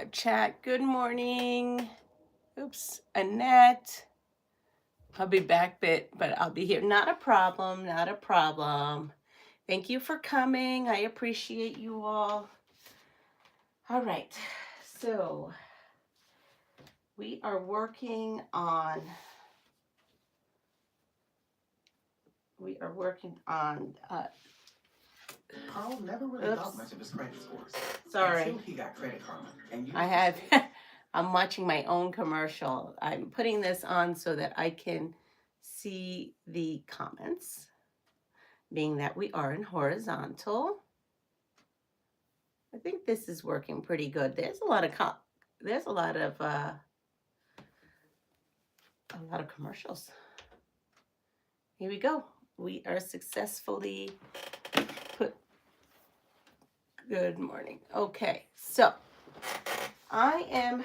live chat. Good morning. Oops, Annette. I'll be back but I'll be here. Not a problem, not a problem. Thank you for coming. I appreciate you all. All right, so we are working on Carl never really thought much of his credit scores. Sorry. Until he got Credit Karma. And I have I'm watching my own commercial. I'm putting this on so that I can see the comments, being that we are in horizontal. I think this is working pretty good. There's a lot of commercials. Here we go. We are successfully put. Good morning. Okay, so I am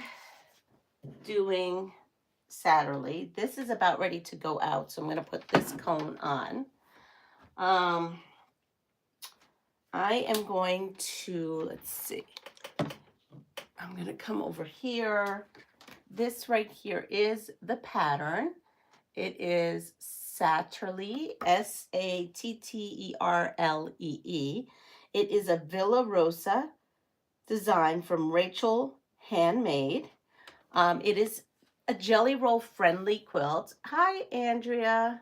doing Satterlee. This is about ready to go out, so I'm going to put this cone on. I am going to, let's see, I'm going to come over here. This right here is the pattern. It is Satterlee, Satterlee. It is a Villa Rosa design from Rachel Handmade. It is a jelly roll friendly quilt. Hi, Andrea.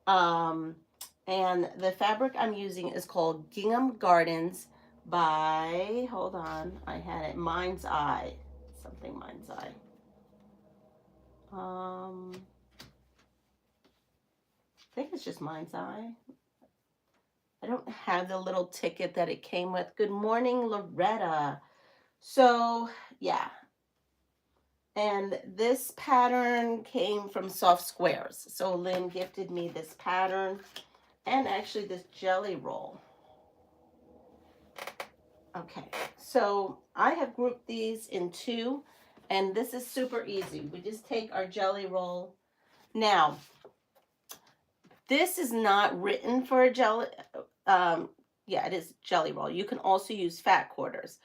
And the fabric I'm using is called Gingham Gardens by, hold on, I had it, Mind's Eye. Something Mind's Eye. I think it's just Mind's Eye. I don't have the little ticket that it came with. Good morning, Loretta. So, yeah. And this pattern came from Soft Squares. So Lynn gifted me this pattern and actually this jelly roll. Okay, so I have grouped these in two, and this is super easy. We just take our jelly roll. Now, this is not written for a jelly, yeah, it is jelly roll. You can also use fat quarters.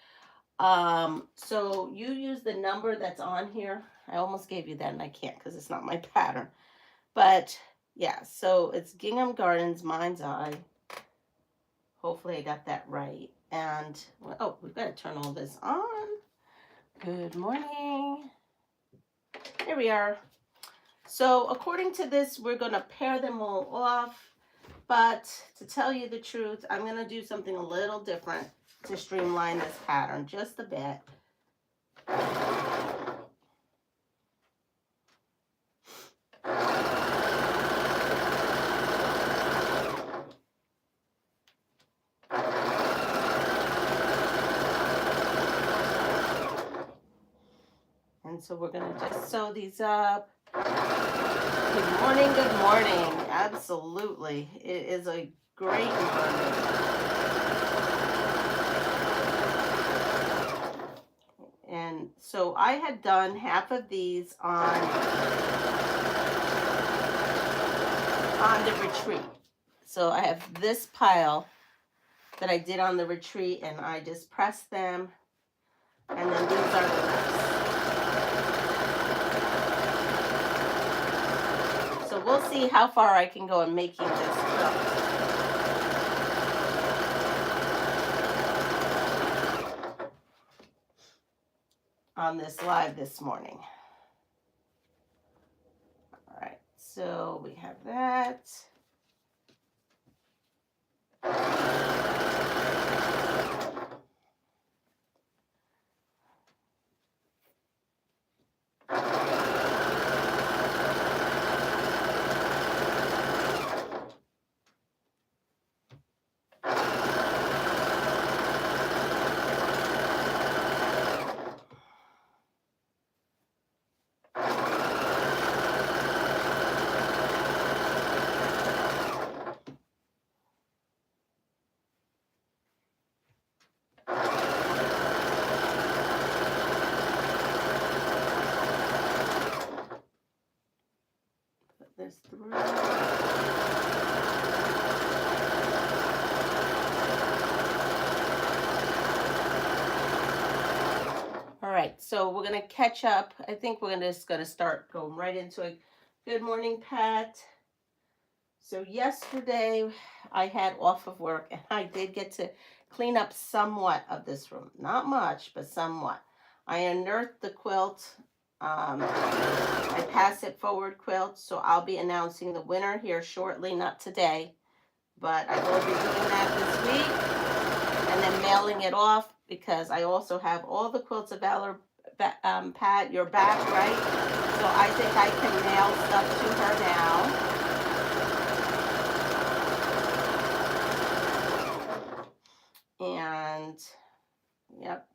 So you use the number that's on here. I almost gave you that and I can't because it's not my pattern. But yeah, so it's Gingham Gardens, Mind's Eye. Hopefully I got that right. And, oh, we've got to turn all this on. Good morning. Here we are. So according to this, we're going to pair them all off. But to tell you the truth, I'm going to do something a little different to streamline this pattern just a bit. And so we're going to just sew these up. Good morning, good morning. Absolutely. It is a great morning. And so I had done half of these on the retreat. So I have this pile that I did on the retreat, and I just pressed them, and then these are the rest. So we'll see how far I can go in making this quilt. On this live this morning. All right, so we have that. This through. All right, So we're gonna catch up. I think we're just gonna start going right into it. Good morning, Pat. So yesterday I had off of work and I did get to clean up somewhat of this room. Not much, but somewhat. I unearthed the quilt. I pass it forward quilt, so I'll be announcing the winner here shortly, not today, but I will be doing that this week and then mailing it off because I also have all the quilts of Valor. Pat, you're back, right? So I think I can mail stuff to her now. And yep.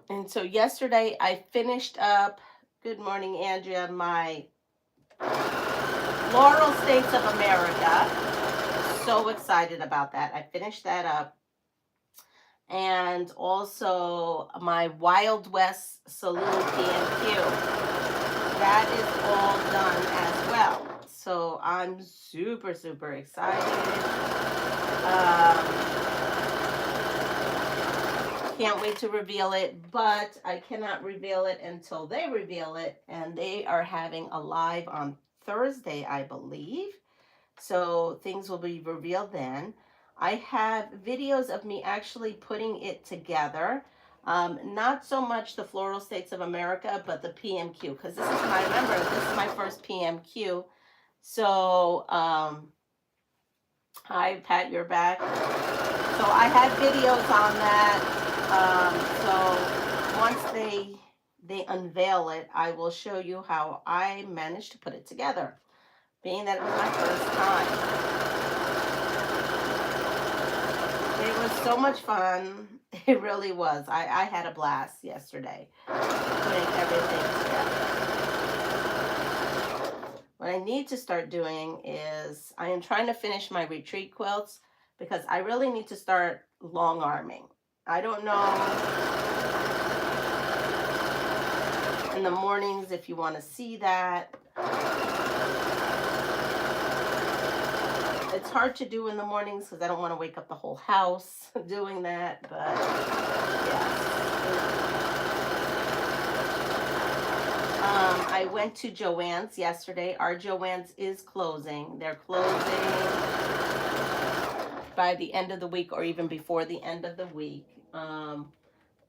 And so yesterday I finished up, good morning, Andrea, my Floral States of America. So excited about that. I finished that up. And also my Wild West Saloon PMQ. That is all done as well. So I'm super, super excited. Can't wait to reveal it, but I cannot reveal it until they reveal it. And they are having a live on Thursday, I believe. So things will be revealed then. I have videos of me actually putting it together. Not so much the Floral States of America, but the PMQ, because this is my, remember, this is my first PMQ. So, hi, Pat, you're back. So I have videos on that. So once they unveil it, I will show you how I managed to put it together, being that it was my first time. It was so much fun. It really was. I had a blast yesterday putting everything together. What I need to start doing is I am trying to finish my retreat quilts because I really need to start long arming. I don't know in the mornings if you want to see that. It's hard to do in the mornings because I don't want to wake up the whole house doing that, but yes. I went to Joann's yesterday. Our Joann's is closing. They're closing by the end of the week or even before the end of the week. I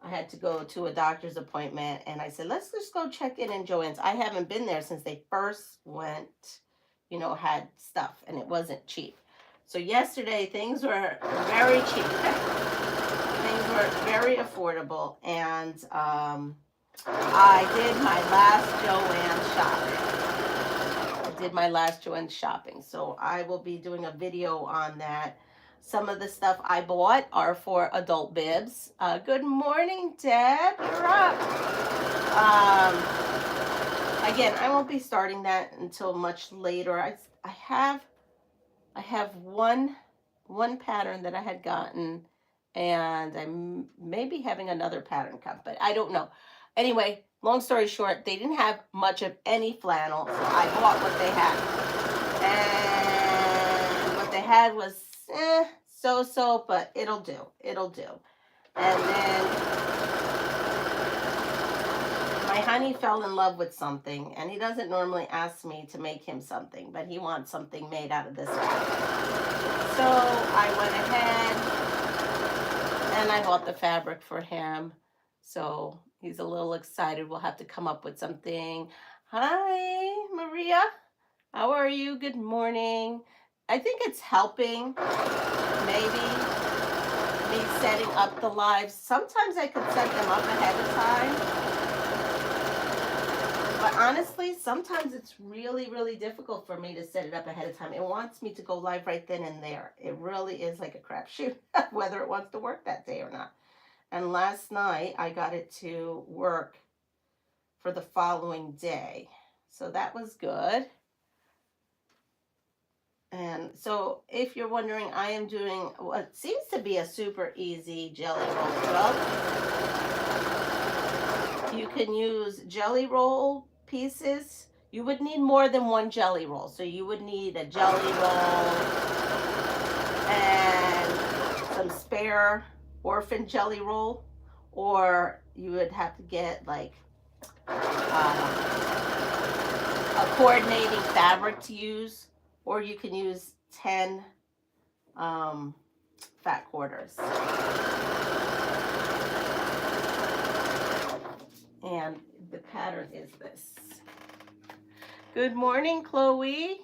had to go to a doctor's appointment and I said, let's just go check in Joann's. I haven't been there since they first went, you know, had stuff and it wasn't cheap. So yesterday things were very cheap. Things were very affordable, and I did my last Joann's shopping. So I will be doing a video on that. Some of the stuff I bought are for adult bibs. Good morning, Deb. You're up. Again, I won't be starting that until much later. I have one pattern that I had gotten, and I may be having another pattern come, but I don't know. Anyway, long story short, they didn't have much of any flannel, so I bought what they had. And what they had was so-so, but it'll do. It'll do. And then my honey fell in love with something, and he doesn't normally ask me to make him something, but he wants something made out of this fabric. So I went ahead and I bought the fabric for him. So he's a little excited. We'll have to come up with something. Hi, Maria. How are you? Good morning. I think it's helping, maybe, me setting up the lives. Sometimes I could set them up ahead of time. But honestly, sometimes it's really, really difficult for me to set it up ahead of time. It wants me to go live right then and there. It really is like a crapshoot, whether it wants to work that day or not. And last night, I got it to work for the following day. So that was good. And so if you're wondering, I am doing what seems to be a super easy jelly roll quilt. You can use jelly roll pieces. You would need more than one jelly roll. So you would need a jelly roll and some spare orphan jelly roll, or you would have to get like a coordinating fabric to use, or you can use 10 fat quarters. And the pattern is this. Good morning, Chloe.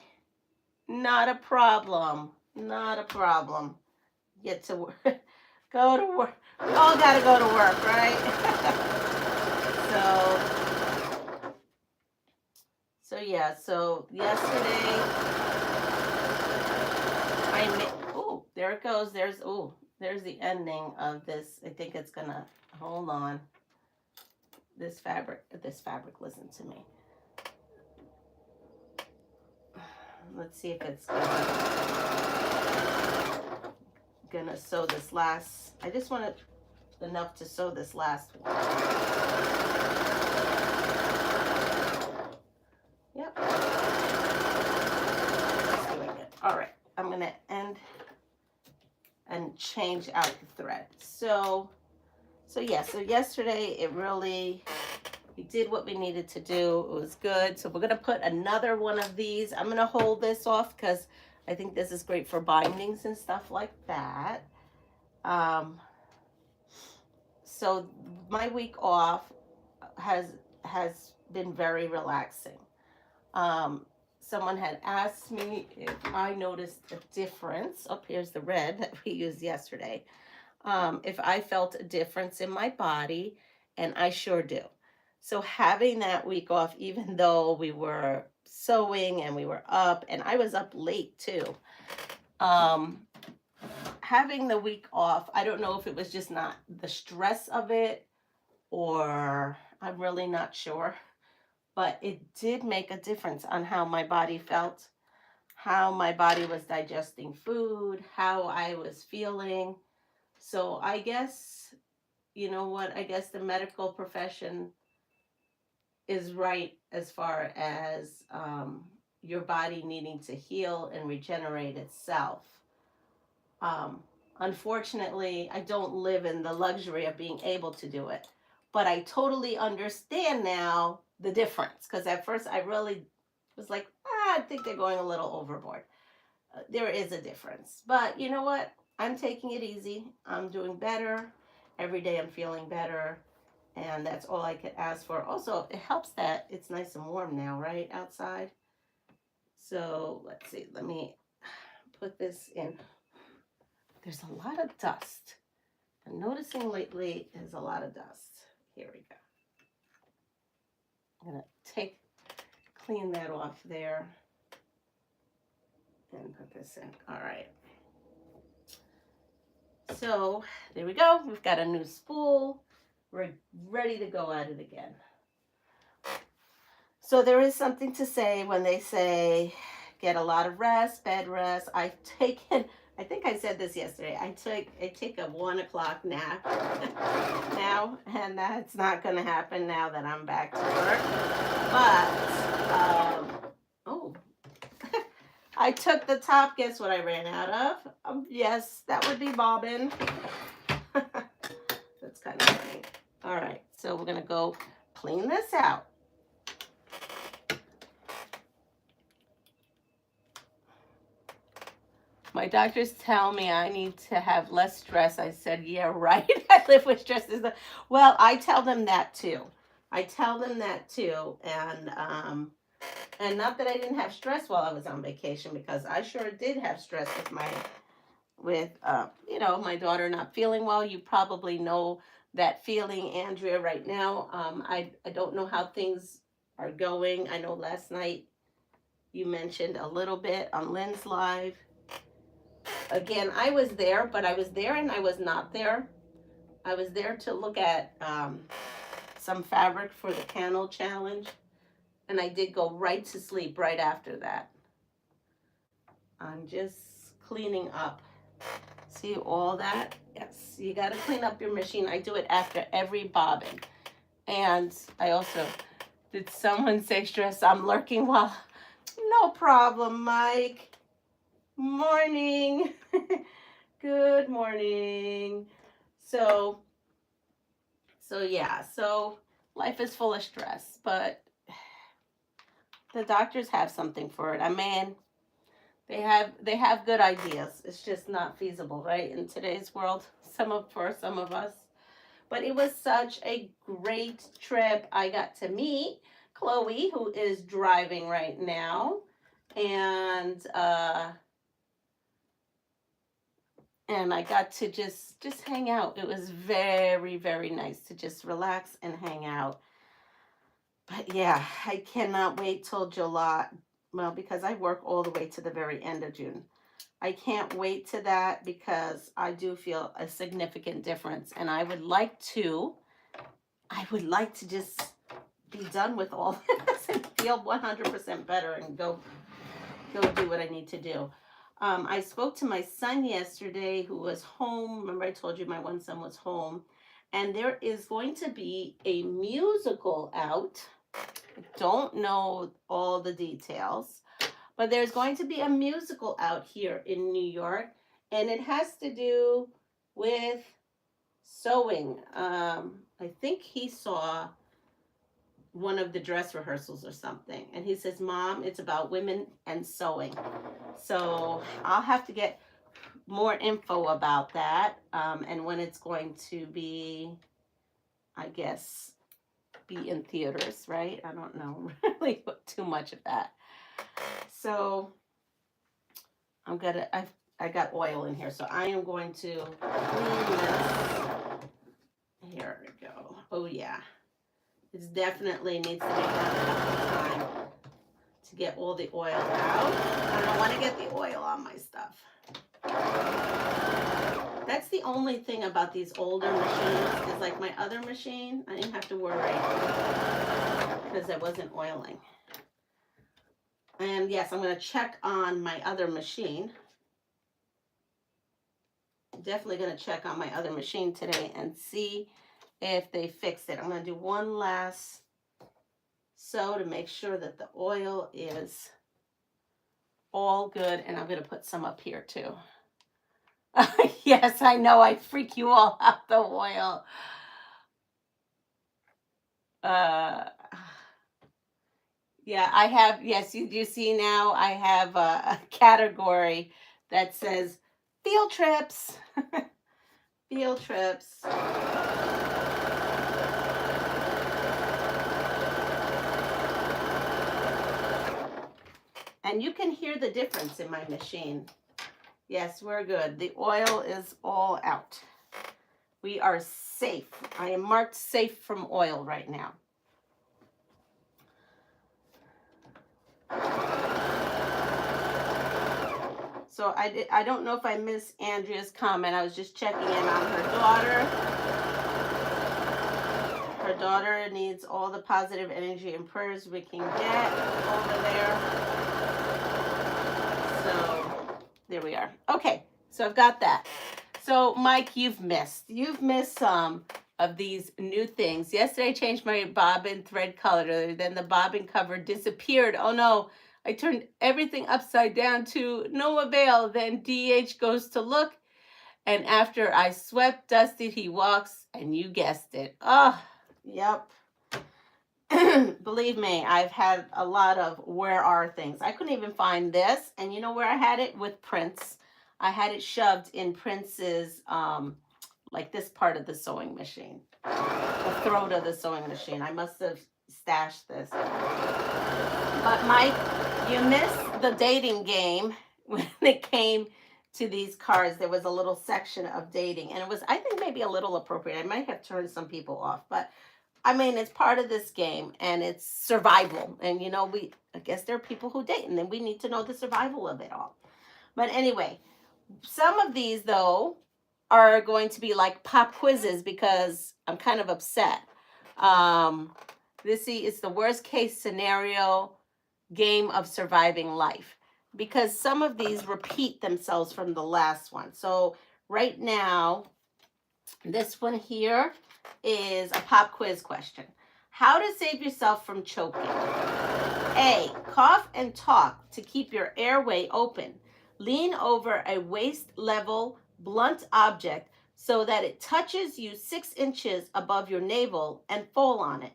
Not a problem. Not a problem. Get to work. Go to work. We all got to go to work, right? So yeah. So yesterday, oh, there it goes. There's the ending of this. I think it's gonna. Hold on. This fabric. Listen to me. Let's see if it's gonna sew this last. I just wanted enough to sew this last one. Yep. It's doing it. All right. I'm gonna end and change out the thread. So yeah. So yesterday we did what we needed to do. It was good. So we're gonna put another one of these. I'm gonna hold this off because I think this is great for bindings and stuff like that. So my week off has been very relaxing. Someone had asked me if I noticed a difference. Oh, here's the red that we used yesterday. If I felt a difference in my body, and I sure do. So having that week off, even though we were sewing and we were up, and I was up late too. Having the week off, I don't know if it was just not the stress of it, or I'm really not sure, but it did make a difference on how my body felt, how my body was digesting food, how I was feeling. So I guess, you know what, I guess the medical profession is right as far as your body needing to heal and regenerate itself. Unfortunately, I don't live in the luxury of being able to do it, but I totally understand now the difference, because at first I really was like, I think they're going a little overboard. There is a difference, but you know what? I'm taking it easy. I'm doing better. Every day I'm feeling better, and that's all I could ask for. Also, it helps that it's nice and warm now, right, outside. So let's see. Let me put this in. There's a lot of dust. I'm noticing lately there's a lot of dust. Here we go. I'm going to clean that off there and put this in. All right. So there we go. We've got a new spool. We're ready to go at it again. So there is something to say when they say get a lot of rest, bed rest. I've taken, I think I said this yesterday, I take a 1 o'clock nap now, and that's not going to happen now that I'm back to work. But, I took the top. Guess what I ran out of? Yes, that would be bobbin. That's kind of funny. All right, so we're going to go clean this out. My doctors tell me I need to have less stress. I said, yeah, right. I live with stress. Well, I tell them that too. And not that I didn't have stress while I was on vacation, because I sure did have stress with my daughter not feeling well. You probably know that feeling, Andrea, right now. I don't know how things are going. I know last night you mentioned a little bit on Lynn's Live. Again, I was there, but I was there and I was not there. I was there to look at some fabric for the candle challenge, and I did go right to sleep right after that. I'm just cleaning up. See all that? Yes, you got to clean up your machine. I do it after every bobbin. And I also, did someone say stress? I'm lurking while, no problem, Mike. Morning. Good morning. So yeah, so life is full of stress, but the doctors have something for it. I mean, they have good ideas. It's just not feasible, right? In today's world, for some of us. But it was such a great trip. I got to meet Chloe, who is driving right now, and I got to just hang out. It was very, very nice to just relax and hang out. But yeah, I cannot wait till July. Well, because I work all the way to the very end of June. I can't wait to that because I do feel a significant difference, and I would like to just be done with all this and feel 100% better and go do what I need to do. I spoke to my son yesterday who was home. Remember I told you my one son was home, and there is going to be a musical out. I don't know all the details, but there's going to be a musical out here in New York, and it has to do with sewing. I think he saw one of the dress rehearsals or something, and he says, Mom, it's about women and sewing. So I'll have to get more info about that, and when it's going to be, I guess, be in theaters, right? I don't know really too much of that. So I got oil in here, so I am going to clean this. Here we go. Oh yeah, it definitely needs to be done enough time to get all the oil out. I don't want to get the oil on my stuff. That's the only thing about these older machines is like my other machine, I didn't have to worry because I wasn't oiling. And yes, I'm going to check on my other machine. Definitely going to check on my other machine today and see if they fixed it. I'm going to do one last sew to make sure that the oil is all good, and I'm going to put some up here too. Yes, I know I freak you all out, the oil. Yeah, I have, yes, you see now I have a category that says field trips. Field trips. And you can hear the difference in my machine. Yes, we're good. The oil is all out. We are safe. I am marked safe from oil right now. So I don't know if I missed Andrea's comment. I was just checking in on her daughter. Her daughter needs all the positive energy and prayers we can get over there. So there we are. Okay, so I've got that. So Mike, you've missed some of these new things. Yesterday I changed my bobbin thread color. Then the bobbin cover disappeared. Oh no, I turned everything upside down to no avail. Then DH goes to look, and after I swept, dusted, he walks, and you guessed it. Oh, yep. Believe me, I've had a lot of where are things. I couldn't even find this, and you know where I had it? With Prince. I had it shoved in Prince's, like this part of the sewing machine. The throat of the sewing machine. I must have stashed this. But Mike, you missed the dating game when it came to these cards. There was a little section of dating, and it was, I think, maybe a little appropriate. I might have turned some people off, but I mean, it's part of this game, and it's survival. And you know, I guess there are people who date, and then we need to know the survival of it all. But anyway, some of these though are going to be like pop quizzes because I'm kind of upset. This is the worst case scenario game of surviving life, because some of these repeat themselves from the last one. So right now, this one here is a pop quiz question. How to save yourself from choking. A, cough and talk to keep your airway open. Lean over a waist level blunt object so that it touches you 6 inches above your navel and fall on it.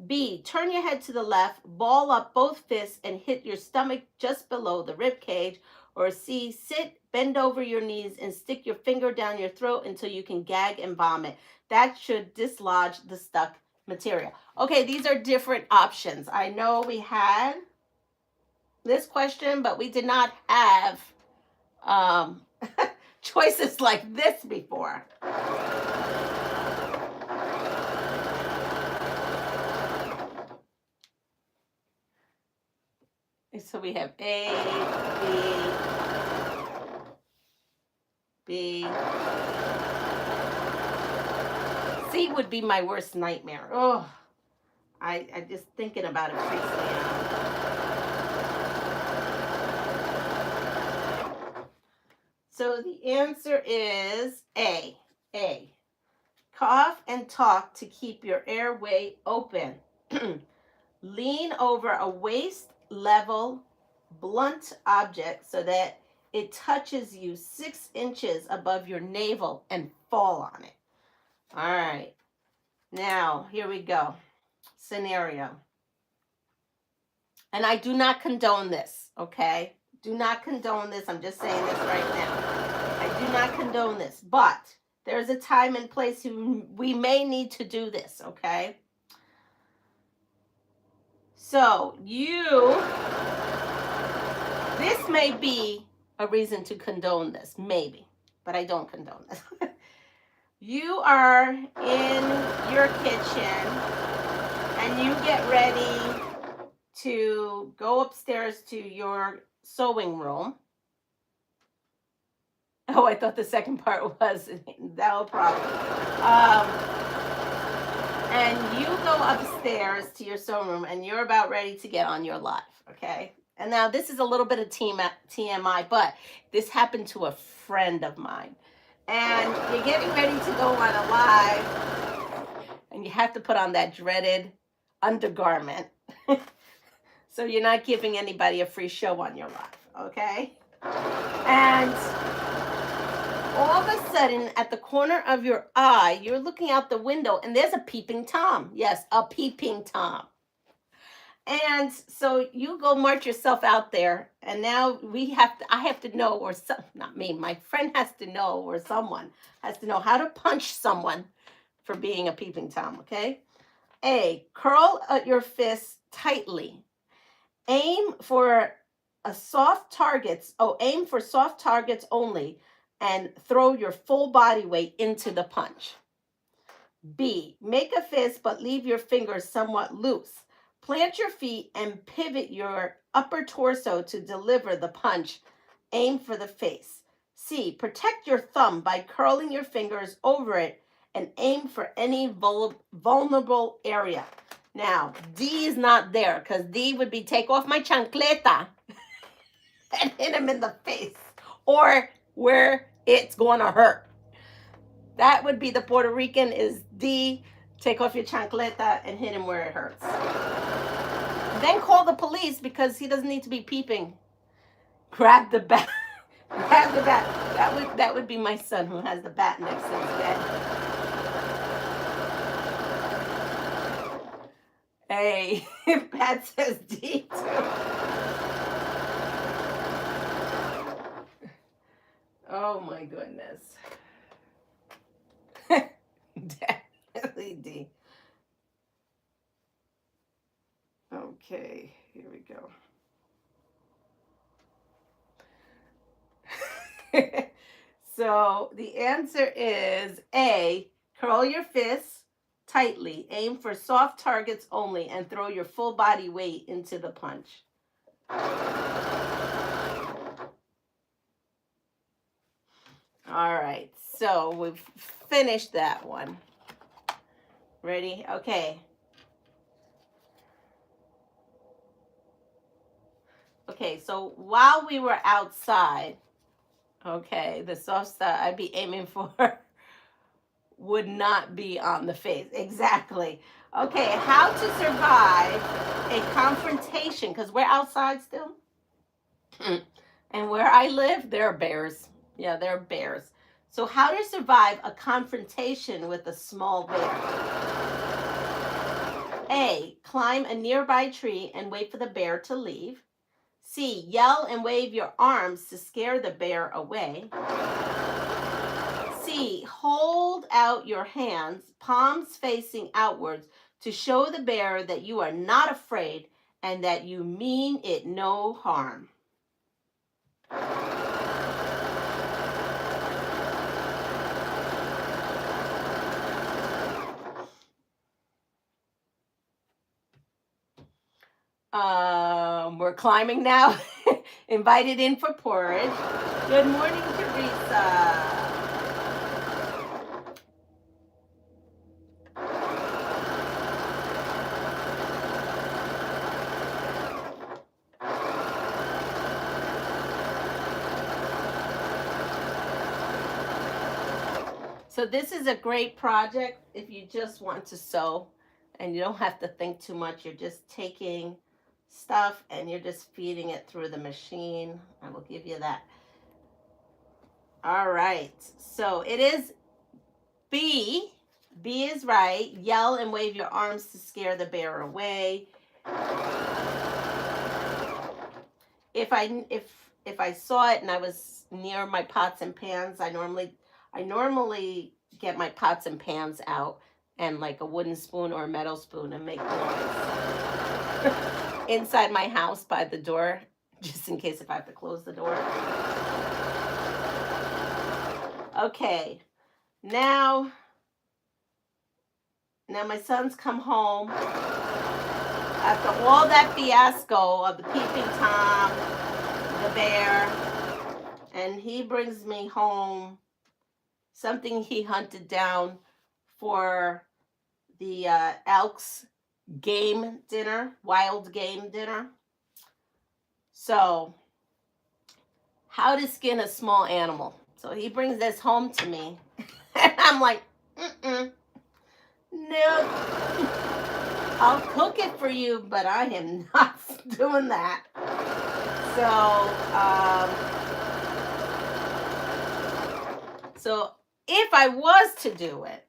B, turn your head to the left, ball up both fists and hit your stomach just below the rib cage. Or C, sit, bend over your knees and stick your finger down your throat until you can gag and vomit. That should dislodge the stuck material. Okay, these are different options. I know we had this question, but we did not have choices like this before. So we have A, B. C would be my worst nightmare. Oh, I just thinking about it freaks me out. So the answer is A. A. Cough and talk to keep your airway open. Lean over a waist level blunt object so that it touches you 6 inches above your navel and fall on it. All right. Now, here we go. Scenario. And I do not condone this, okay? Do not condone this. I'm just saying this right now. I do not condone this, but there's a time and place we may need to do this, okay? So this may be a reason to condone this, maybe, but I don't condone this. You are in your kitchen and you get ready to go upstairs to your sewing room. Oh, I thought the second part was no problem. And you go upstairs to your sewing room and you're about ready to get on your live, okay? And now this is a little bit of TMI, but this happened to a friend of mine. And you're getting ready to go on a live and you have to put on that dreaded undergarment. So you're not giving anybody a free show on your live, okay? And all of a sudden, at the corner of your eye, you're looking out the window and there's a peeping Tom. Yes, a peeping Tom. And so you go march yourself out there, and now I have to know, or not me, my friend has to know, or someone has to know how to punch someone for being a peeping Tom, okay? A, curl your fists tightly. Aim for soft targets only, and throw your full body weight into the punch. B, make a fist but leave your fingers somewhat loose. Plant your feet and pivot your upper torso to deliver the punch. Aim for the face. C, protect your thumb by curling your fingers over it and aim for any vulnerable area. Now, D is not there because D would be take off my chancleta and hit him in the face or where it's going to hurt. That would be the Puerto Rican is D, take off your chancleta and hit him where it hurts. Then call the police because he doesn't need to be peeping. Grab the bat. Grab the bat. That would be my son who has the bat next to his bed. Hey, Pat says D too. Oh my goodness. Definitely D. Okay, here we go. So the answer is A, curl your fists tightly, aim for soft targets only, and throw your full body weight into the punch. All right, so we've finished that one. Ready? Okay. Okay, so while we were outside, okay, the soft stuff I'd be aiming for would not be on the face. Exactly. Okay, how to survive a confrontation, because we're outside still. And where I live, there are bears. Yeah, there are bears. So how to survive a confrontation with a small bear. A, climb a nearby tree and wait for the bear to leave. C, yell and wave your arms to scare the bear away. C, hold out your hands, palms facing outwards, to show the bear that you are not afraid and that you mean it no harm. We're climbing now. Invited in for porridge. Good morning, Teresa. So this is a great project if you just want to sew and you don't have to think too much. You're just taking stuff and you're just feeding it through the machine. I will give you that. All right, so it is B. B is right. Yell and wave your arms to scare the bear away. If I saw it and I was near my pots and pans, I normally get my pots and pans out and like a wooden spoon or a metal spoon and make noise inside my house by the door, just in case if I have to close the door. Okay, now my son's come home after all that fiasco of the peeping Tom, the bear, and he brings me home something he hunted down for the Elks game dinner, wild game dinner. So, how to skin a small animal. So he brings this home to me, and I'm like, no, I'll cook it for you, but I am not doing that. So if I was to do it,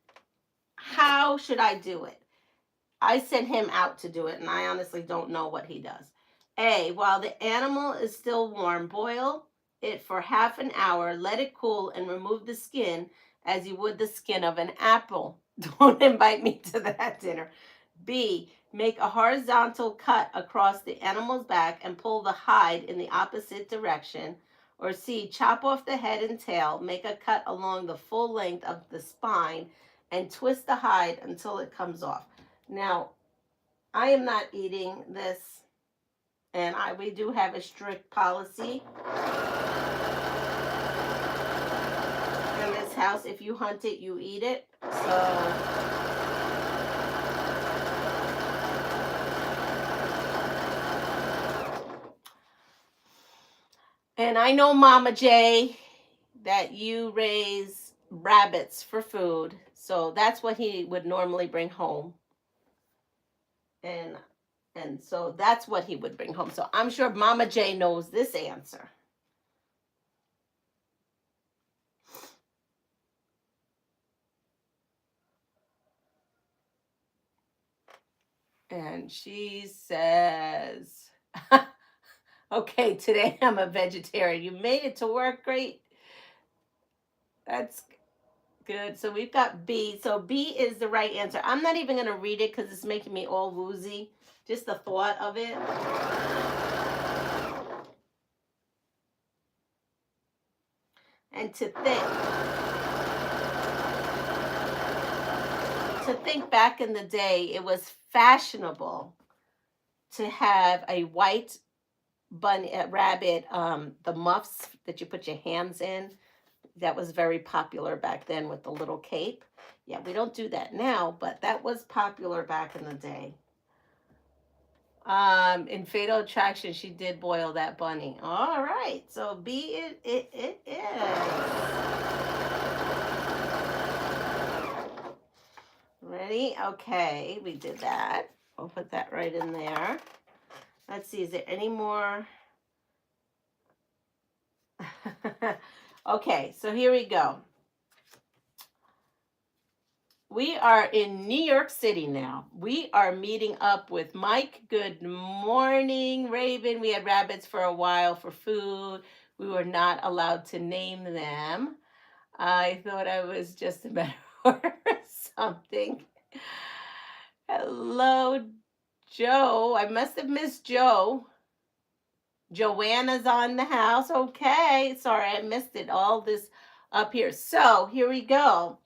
how should I do it? I sent him out to do it, and I honestly don't know what he does. A, while the animal is still warm, boil it for half an hour, let it cool, and remove the skin as you would the skin of an apple. Don't invite me to that dinner. B, make a horizontal cut across the animal's back and pull the hide in the opposite direction. Or C, chop off the head and tail, make a cut along the full length of the spine, and twist the hide until it comes off. Now, I am not eating this, and we do have a strict policy in this house. If you hunt it, you eat it. So, and I know, Mama J, that you raise rabbits for food. So that's what he would normally bring home. And so that's what he would bring home. So I'm sure Mama J knows this answer. And she says, okay, today I'm a vegetarian. You made it to work. Great. That's good. So we've got B. So B is the right answer. I'm not even going to read it because it's making me all woozy. Just the thought of it. And to think back in the day, it was fashionable to have a white bunny, rabbit, the muffs that you put your hands in. That was very popular back then with the little cape. Yeah, we don't do that now, but that was popular back in the day. In Fatal Attraction, she did boil that bunny. All right, so B it is. Ready? Okay, we did that. We'll put that right in there. Let's see, is there any more? Okay, so here we go. we are in New York City now. We are meeting up with Mike. Good morning, Raven. We had rabbits for a while for food. We were not allowed to name them. I thought I was just a metaphor or something. Hello, Joe. I must have missed Joe. Joanna's on the house. Okay. Sorry, I missed it. All this up here. So here we go.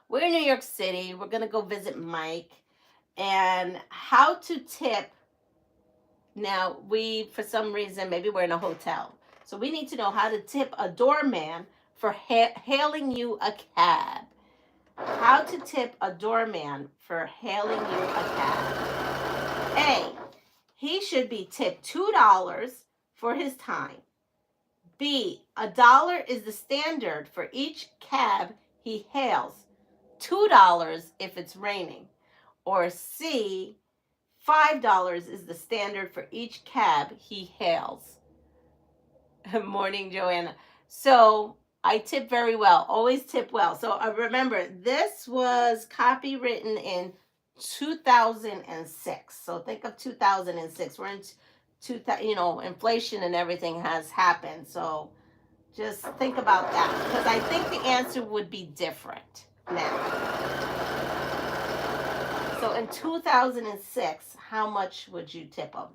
We're in New York City. We're going to go visit Mike. And how to tip. Now, for some reason, maybe we're in a hotel. So we need to know how to tip a doorman for hailing you a cab. How to tip a doorman for hailing you a cab. A, he should be tipped $2 for his time. B, $1 is the standard for each cab he hails. $2 if it's raining. Or C, $5 is the standard for each cab he hails. Morning, Joanna. So I tip very well. Always tip well. So remember, this was copywritten in 2006. So think of 2006. We're in 2000. Inflation and everything has happened. So just think about that, because I think the answer would be different now. So in 2006, how much would you tip them?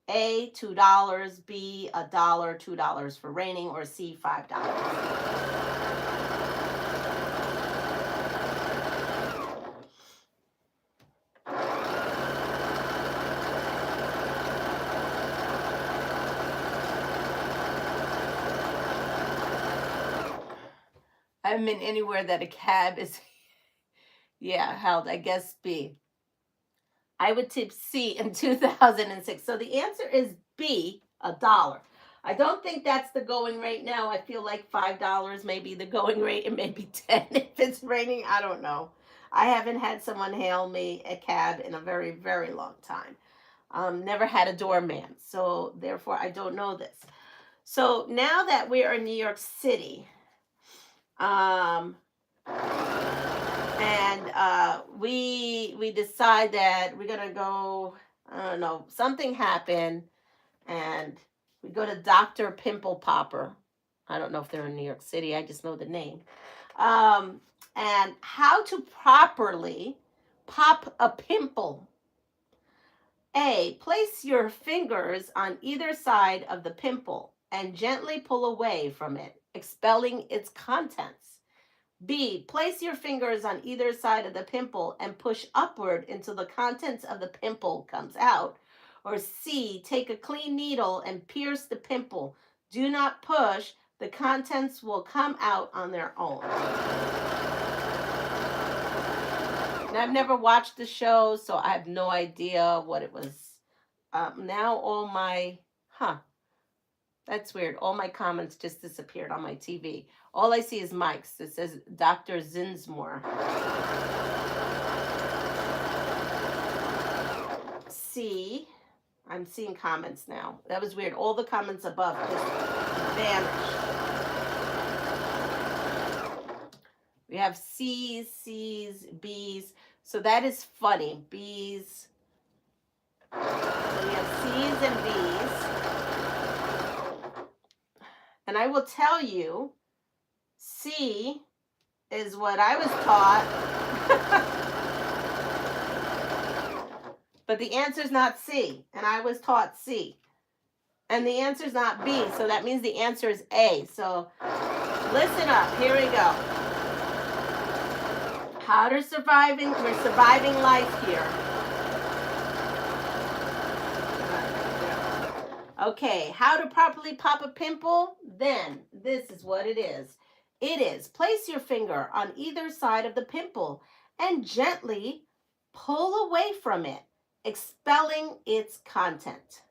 A, $2, B, $1, $2 for raining, or C, $5. I haven't been anywhere that a cab is, held. I guess B. I would tip C in 2006. So the answer is B, $1. I don't think that's the going rate now. I feel like $5 may be the going rate, and maybe 10 if it's raining. I don't know. I haven't had someone hail me a cab in a very, very long time. Never had a doorman. So therefore, I don't know this. So now that we are in New York City, and we decide that we're gonna go. I don't know, something happened, and we go to Dr. Pimple Popper. I don't know if they're in New York City. I just know the name. And how to properly pop a pimple. A, place your fingers on either side of the pimple and gently pull away from it, expelling its contents. B, place your fingers on either side of the pimple and push upward until the contents of the pimple comes out. Or C, take a clean needle and pierce the pimple. Do not push. The contents will come out on their own. Now, I've never watched the show, so I have no idea what it was. Now all my, that's weird. All my comments just disappeared on my TV. All I see is Mike's. It says Dr. Zinsmore. C. I'm seeing comments now. That was weird. All the comments above just vanished. We have C's, B's. So that is funny. B's. So we have C's and B's. And I will tell you, C is what I was taught. But the answer is not C. And I was taught C. And the answer is not B. So that means the answer is A. So listen up. Here we go. How to surviving. We're surviving life here. Okay, how to properly pop a pimple? Then, this is what it is. It is, place your finger on either side of the pimple and gently pull away from it, expelling its content.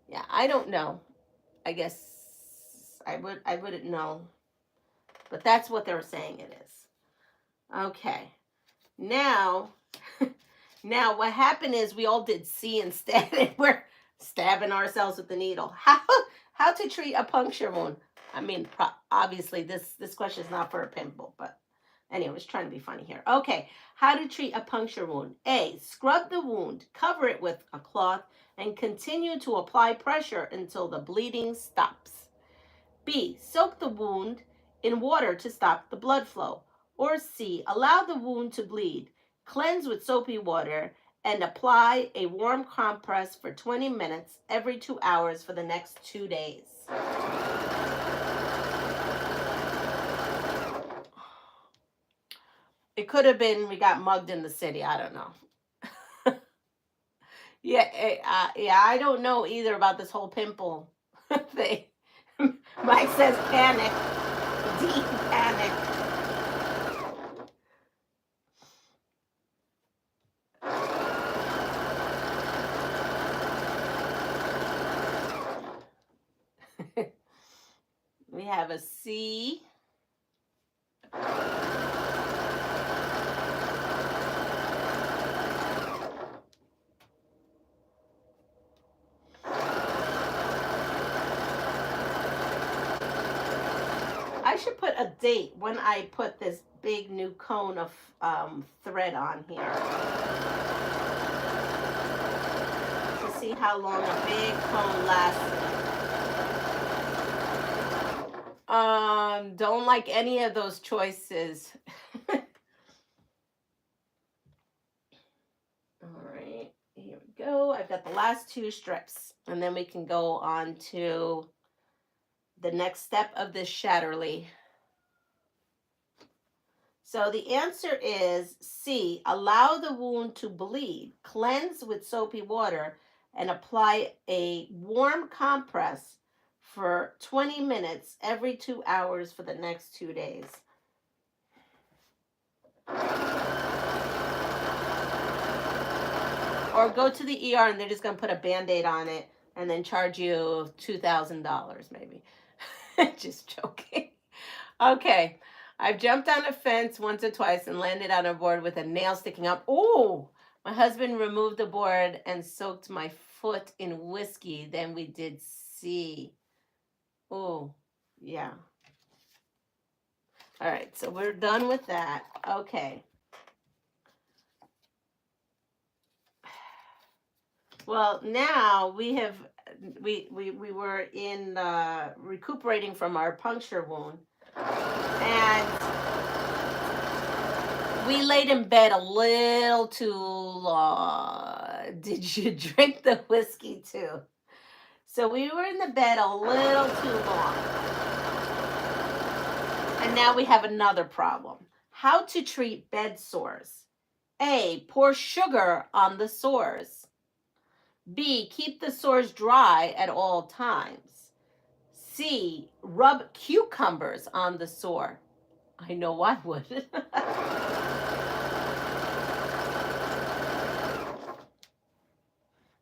Yeah, I don't know. I guess I wouldn't know. But that's what they're saying it is. Okay. Now what happened is we all did C instead, and we're stabbing ourselves with the needle. How to treat a puncture wound? I mean, obviously this question is not for a pimple, but anyway, I was trying to be funny here. Okay, how to treat a puncture wound. A, scrub the wound, cover it with a cloth, and continue to apply pressure until the bleeding stops. B, soak the wound in water to stop the blood flow. Or C, allow the wound to bleed. Cleanse with soapy water and apply a warm compress for 20 minutes every 2 hours for the next 2 days. It could have been we got mugged in the city. I don't know. Yeah, I don't know either about this whole pimple thing. Mike says panic. Deep panic. We have a C. I should put a date when I put this big new cone of thread on here to see how long a big cone lasts. Don't like any of those choices. All right, here we go. I've got the last 2 strips, and then we can go on to the next step of this Satterlee. So the answer is C, allow the wound to bleed, cleanse with soapy water, and apply a warm compress for 20 minutes every 2 hours for the next 2 days. Or go to the ER and they're just going to put a Band-Aid on it and then charge you $2,000 maybe. Just joking. Okay. I've jumped on a fence once or twice and landed on a board with a nail sticking up. Oh, my husband removed the board and soaked my foot in whiskey. Then we did C. Oh, yeah. All right, so we're done with that. Okay. Well, now we were in recuperating from our puncture wound, and we laid in bed a little too long. Did you drink the whiskey too? So we were in the bed a little too long. And now we have another problem. How to treat bed sores. A, pour sugar on the sores. B, keep the sores dry at all times. C, rub cucumbers on the sore. I know I would.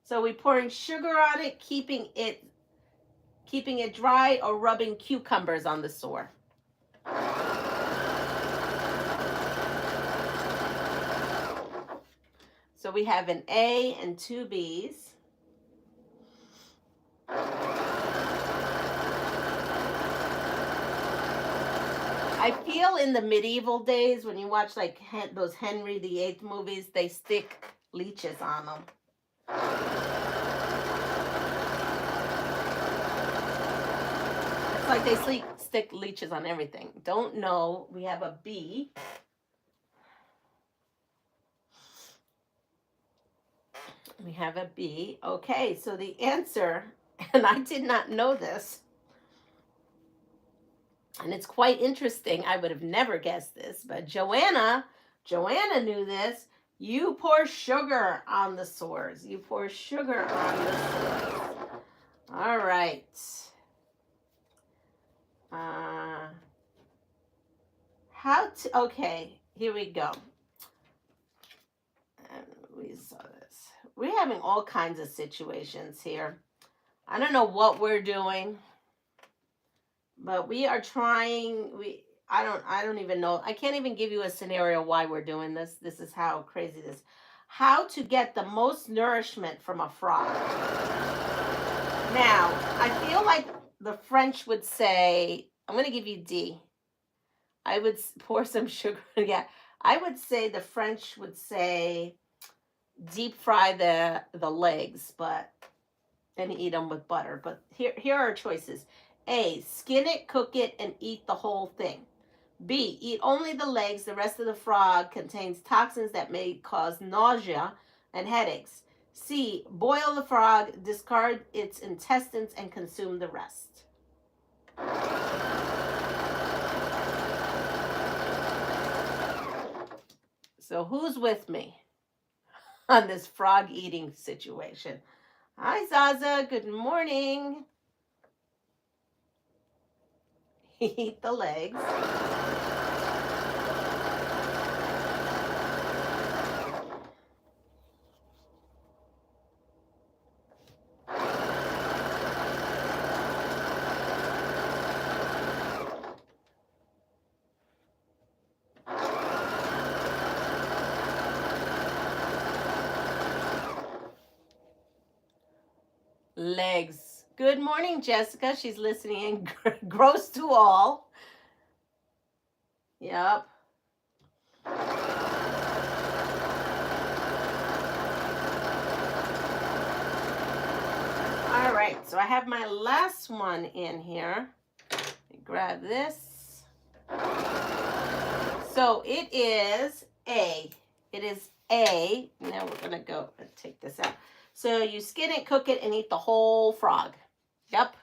So we pouring sugar on it, keeping it dry, or rubbing cucumbers on the sore. So we have an A and 2 B's. I feel in the medieval days when you watch like those Henry VIII movies, they stick leeches on them. It's like they stick leeches on everything. Don't know. We have a B. We have a B. Okay, so the answer, and I did not know this, and it's quite interesting. I would have never guessed this, but Joanna knew this. You pour sugar on the sores. You pour sugar on the sores. All right. Okay, here we go. And we saw this. We're having all kinds of situations here. I don't know what we're doing, but we are trying. I don't even know. I can't even give you a scenario why we're doing this. This is how crazy this is. How to get the most nourishment from a frog. Now, I feel like the French would say, I'm going to give you D. I would pour some sugar. Yeah, I would say the French would say deep fry the legs, and eat them with butter. But here are our choices. A, skin it, cook it, and eat the whole thing. B, eat only the legs. The rest of the frog contains toxins that may cause nausea and headaches. C, boil the frog, discard its intestines, and consume the rest. So who's with me on this frog eating situation? Hi, Zaza. Good morning. Eat the legs. Legs. Good morning, Jessica. She's listening in. Gross to all. Yep. All right, so I have my last one in here. Grab this. So it is A. It is A. Now we're going to go and take this out. So you skin it, cook it, and eat the whole frog. Yep.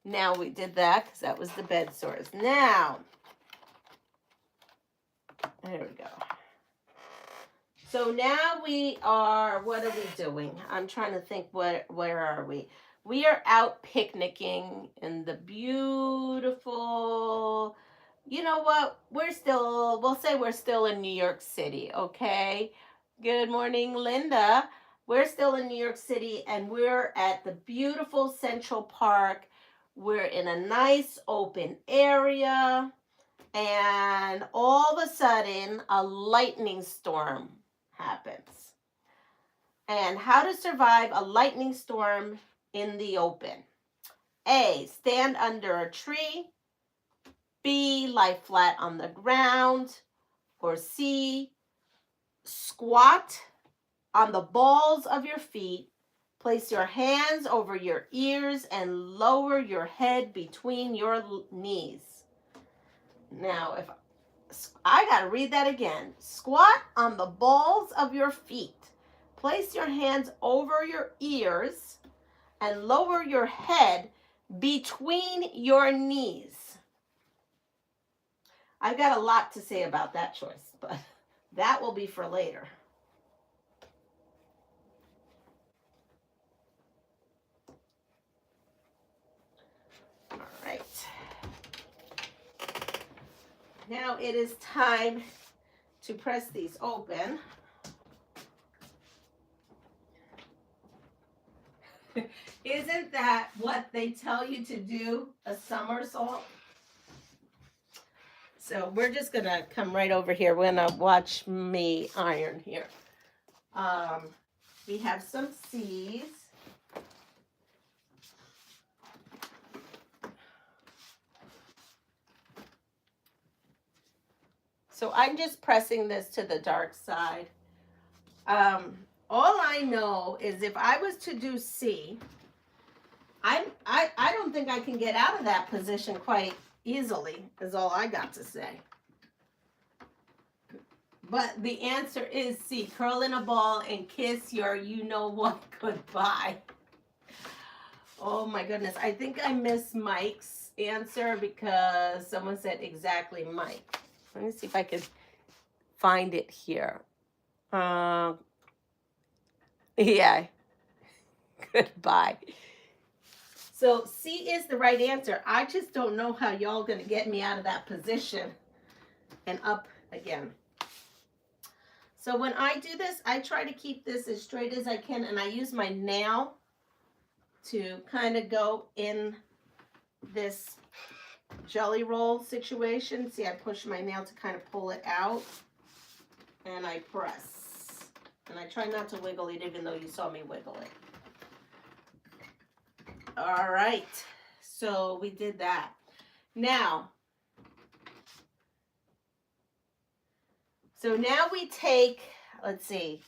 Now we did that because that was the bed sores. Now, there we go. So now we are, what are we doing? I'm trying to think, where are we? We are out picnicking in the beautiful, you know what? We'll say we're still in New York City, okay? Good morning, Linda. We're still in New York City and we're at the beautiful Central Park. We're in a nice open area and all of a sudden a lightning storm happens. And how to survive a lightning storm in the open. A, stand under a tree. B, lie flat on the ground. Or C, squat on the balls of your feet. Place your hands over your ears and lower your head between your knees. Now, if I got to read that again. Squat on the balls of your feet. Place your hands over your ears and lower your head between your knees. I've got a lot to say about that choice, but that will be for later. All right. Now it is time to press these open. Isn't that what they tell you to do? A somersault? So we're just going to come right over here. We're going to watch me iron here. We have some C's. So I'm just pressing this to the dark side. All I know is if I was to do C, I don't think I can get out of that position quite easily, is all I got to say. But the answer is C, curl in a ball and kiss your you-know-what goodbye. Oh my goodness, I think I missed Mike's answer because someone said exactly Mike. Let me see if I can find it here. Yeah, goodbye. So C is the right answer. I just don't know how y'all gonna get me out of that position and up again. So when I do this, I try to keep this as straight as I can, and I use my nail to kind of go in this jelly roll situation. See, I push my nail to kind of pull it out, and I press. And I try not to wiggle it, even though you saw me wiggle it. All right. So we did that. Now, so now we take, let's see.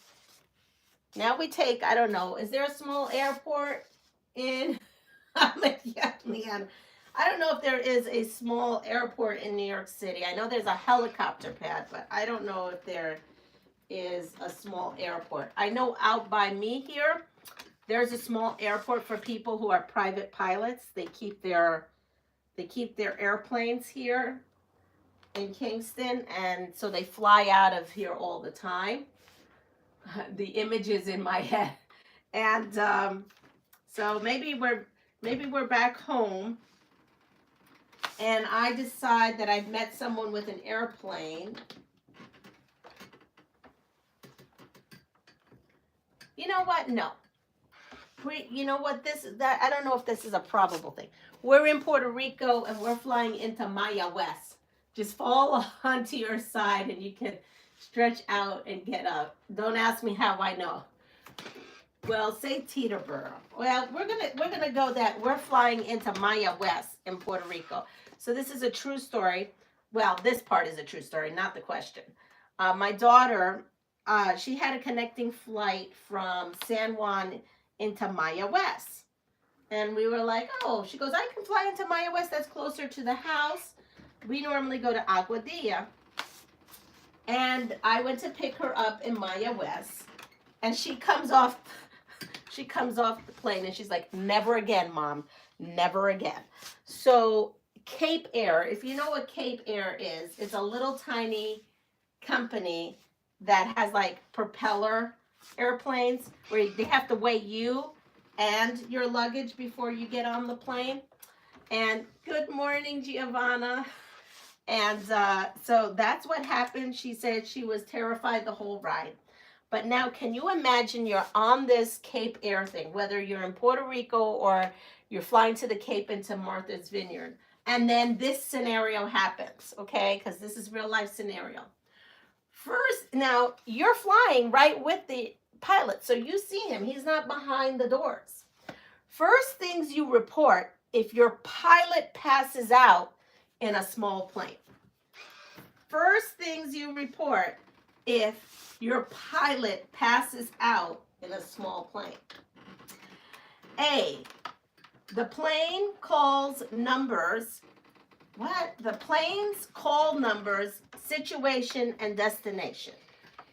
Now we take, I don't know, is there a small airport in, yeah, Leanne. I don't know if there is a small airport in New York City. I know there's a helicopter pad, but I don't know if there is a small airport. I know out by me here, there's a small airport for people who are private pilots. They keep their airplanes here in Kingston, and so they fly out of here all the time. The image is in my head, and so maybe we're back home, and I decide that I've met someone with an airplane. You know what? No. You know what? That I don't know if this is a probable thing. We're in Puerto Rico and we're flying into Maya West. Just fall onto your side and you can stretch out and get up. Don't ask me how I know. Well, say Teterboro. Well, we're gonna go that we're flying into Maya West in Puerto Rico. So this is a true story. Well, this part is a true story, not the question. My daughter, she had a connecting flight from San Juan into Maya West. And we were like, oh, she goes, I can fly into Maya West. That's closer to the house. We normally go to Aguadilla. And I went to pick her up in Maya West. And she comes off the plane and she's like, never again, Mom. Never again. So Cape Air, if you know what Cape Air is, it's a little tiny company that has like propeller airplanes where they have to weigh you and your luggage before you get on the plane. And good morning, Giovanna. And so that's what happened. She said she was terrified the whole ride. But now, can you imagine you're on this Cape Air thing, whether you're in Puerto Rico or you're flying to the Cape into Martha's Vineyard, and then this scenario happens, okay? Because this is real life scenario. First, now you're flying right with the pilot, so you see him. He's not behind the doors. First things you report if your pilot passes out in a small plane. First things you report if your pilot passes out in a small plane. A, the plane calls numbers. What? The planes call numbers, situation, and destination.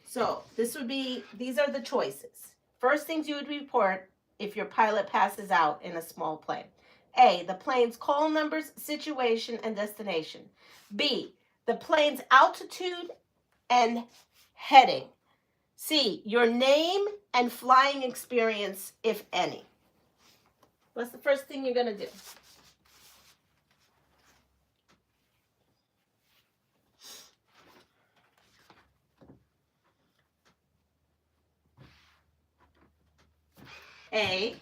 So this would be, these are the choices. First things you would report if your pilot passes out in a small plane. A, the plane's call numbers, situation, and destination. B, the plane's altitude and heading. C, your name and flying experience, if any. What's the first thing you're going to do? A.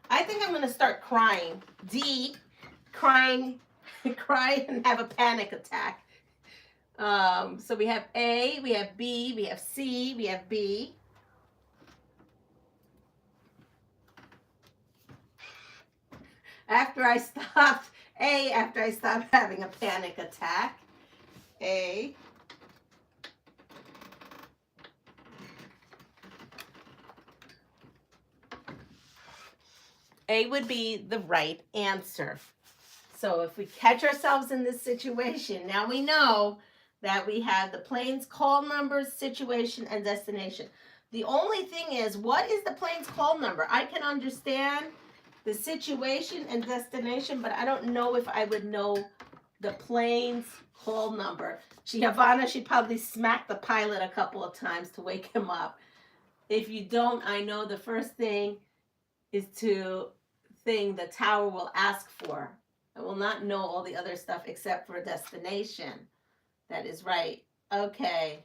I think I'm going to start crying. D. Crying, cry and have a panic attack. So we have A, we have B, we have C, we have B. After I stopped having a panic attack. A. A would be the right answer. So if we catch ourselves in this situation, now we know that we have the plane's call numbers, situation, and destination. The only thing is, what is the plane's call number? I can understand the situation and destination, but I don't know if I would know the plane's call number. Giovanna, she probably smacked the pilot a couple of times to wake him up. If you don't, I know the first thing is the tower will ask for. I will not know all the other stuff except for destination. That is right. Okay.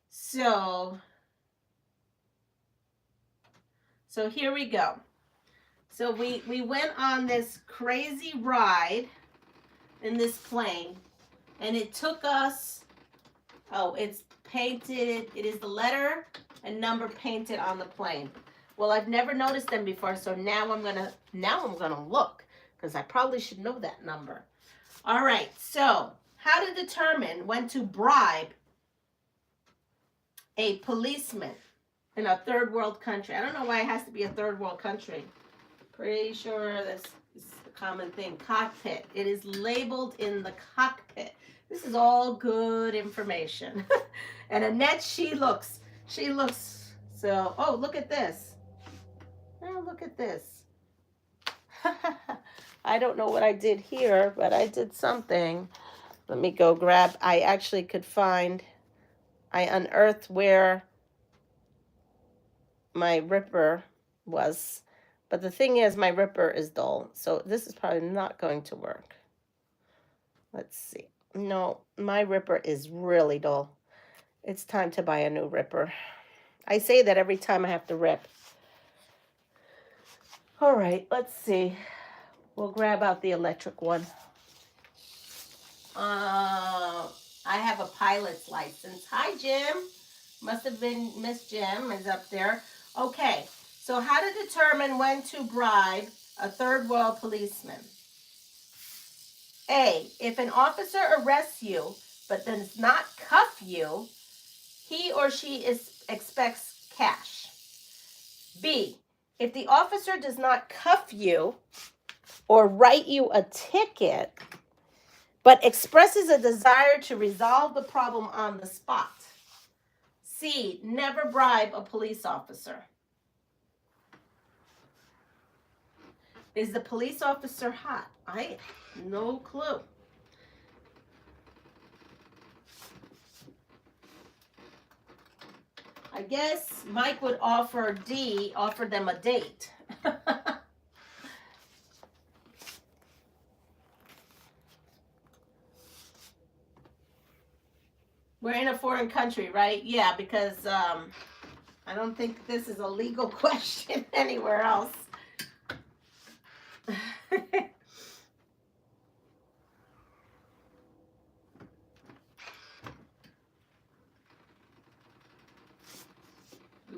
So here we go. So we went on this crazy ride in this plane, and it took us, oh, it's painted, it is the letter and number painted on the plane. Well, I've never noticed them before, so now I'm gonna look, because I probably should know that number. All right, so how to determine when to bribe a policeman in a third world country. I don't know why it has to be a third world country. Pretty sure this is a common thing. Cockpit. It is labeled in the cockpit. This is all good information. And Annette, she looks, so, oh, look at this. Oh, look at this. I don't know what I did here, but I did something. Let me go grab, I actually could find, I unearthed where my ripper was. But the thing is, my ripper is dull, so this is probably not going to work. Let's see. No, my ripper is really dull. It's time to buy a new ripper. I say that every time I have to rip. All right, let's see. We'll grab out the electric one. I have a pilot's license. Hi, Jim. Must have been Miss Jim is up there. Okay, so how to determine when to bribe a third world policeman. A, if an officer arrests you but does not cuff you, he or she expects cash. B, if the officer does not cuff you or write you a ticket, but expresses a desire to resolve the problem on the spot. C, never bribe a police officer. Is the police officer hot? I have no clue. I guess Mike would offer D, offer them a date. We're in a foreign country, right? Yeah, because I don't think this is a legal question anywhere else.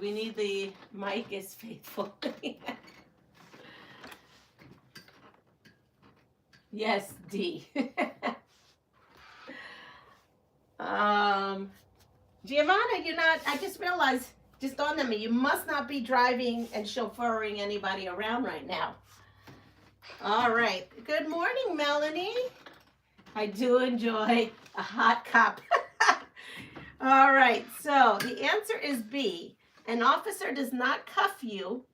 We need the Mike is faithful. Yes, D. Giovanna, you're not, I just realized, just dawned on me, you must not be driving and chauffeuring anybody around right now. All right. Good morning, Melanie. I do enjoy a hot cup. All right. So the answer is B. An officer does not cuff you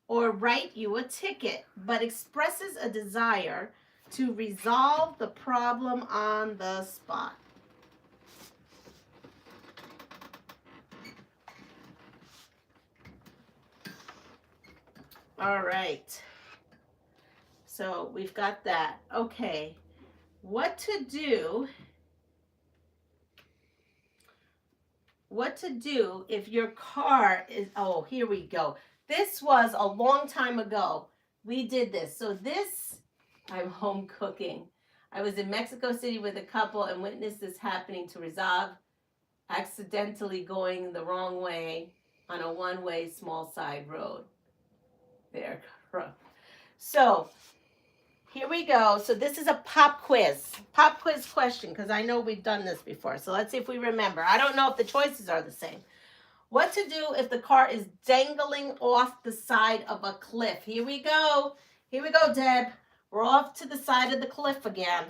or write you a ticket, but expresses a desire to resolve the problem on the spot. All right. So we've got that. Okay. What to do if your car is, oh, here we go. This was a long time ago. We did this. So this, I'm home cooking. I was in Mexico City with a couple and witnessed this happening to resolve accidentally going the wrong way on a one-way small side road. There. So here we go. So this is a pop quiz question, because I know we've done this before. So let's see if we remember. I don't know if the choices are the same. What to do if the car is dangling off the side of a cliff? Here we go. Here we go, Deb. We're off to the side of the cliff again.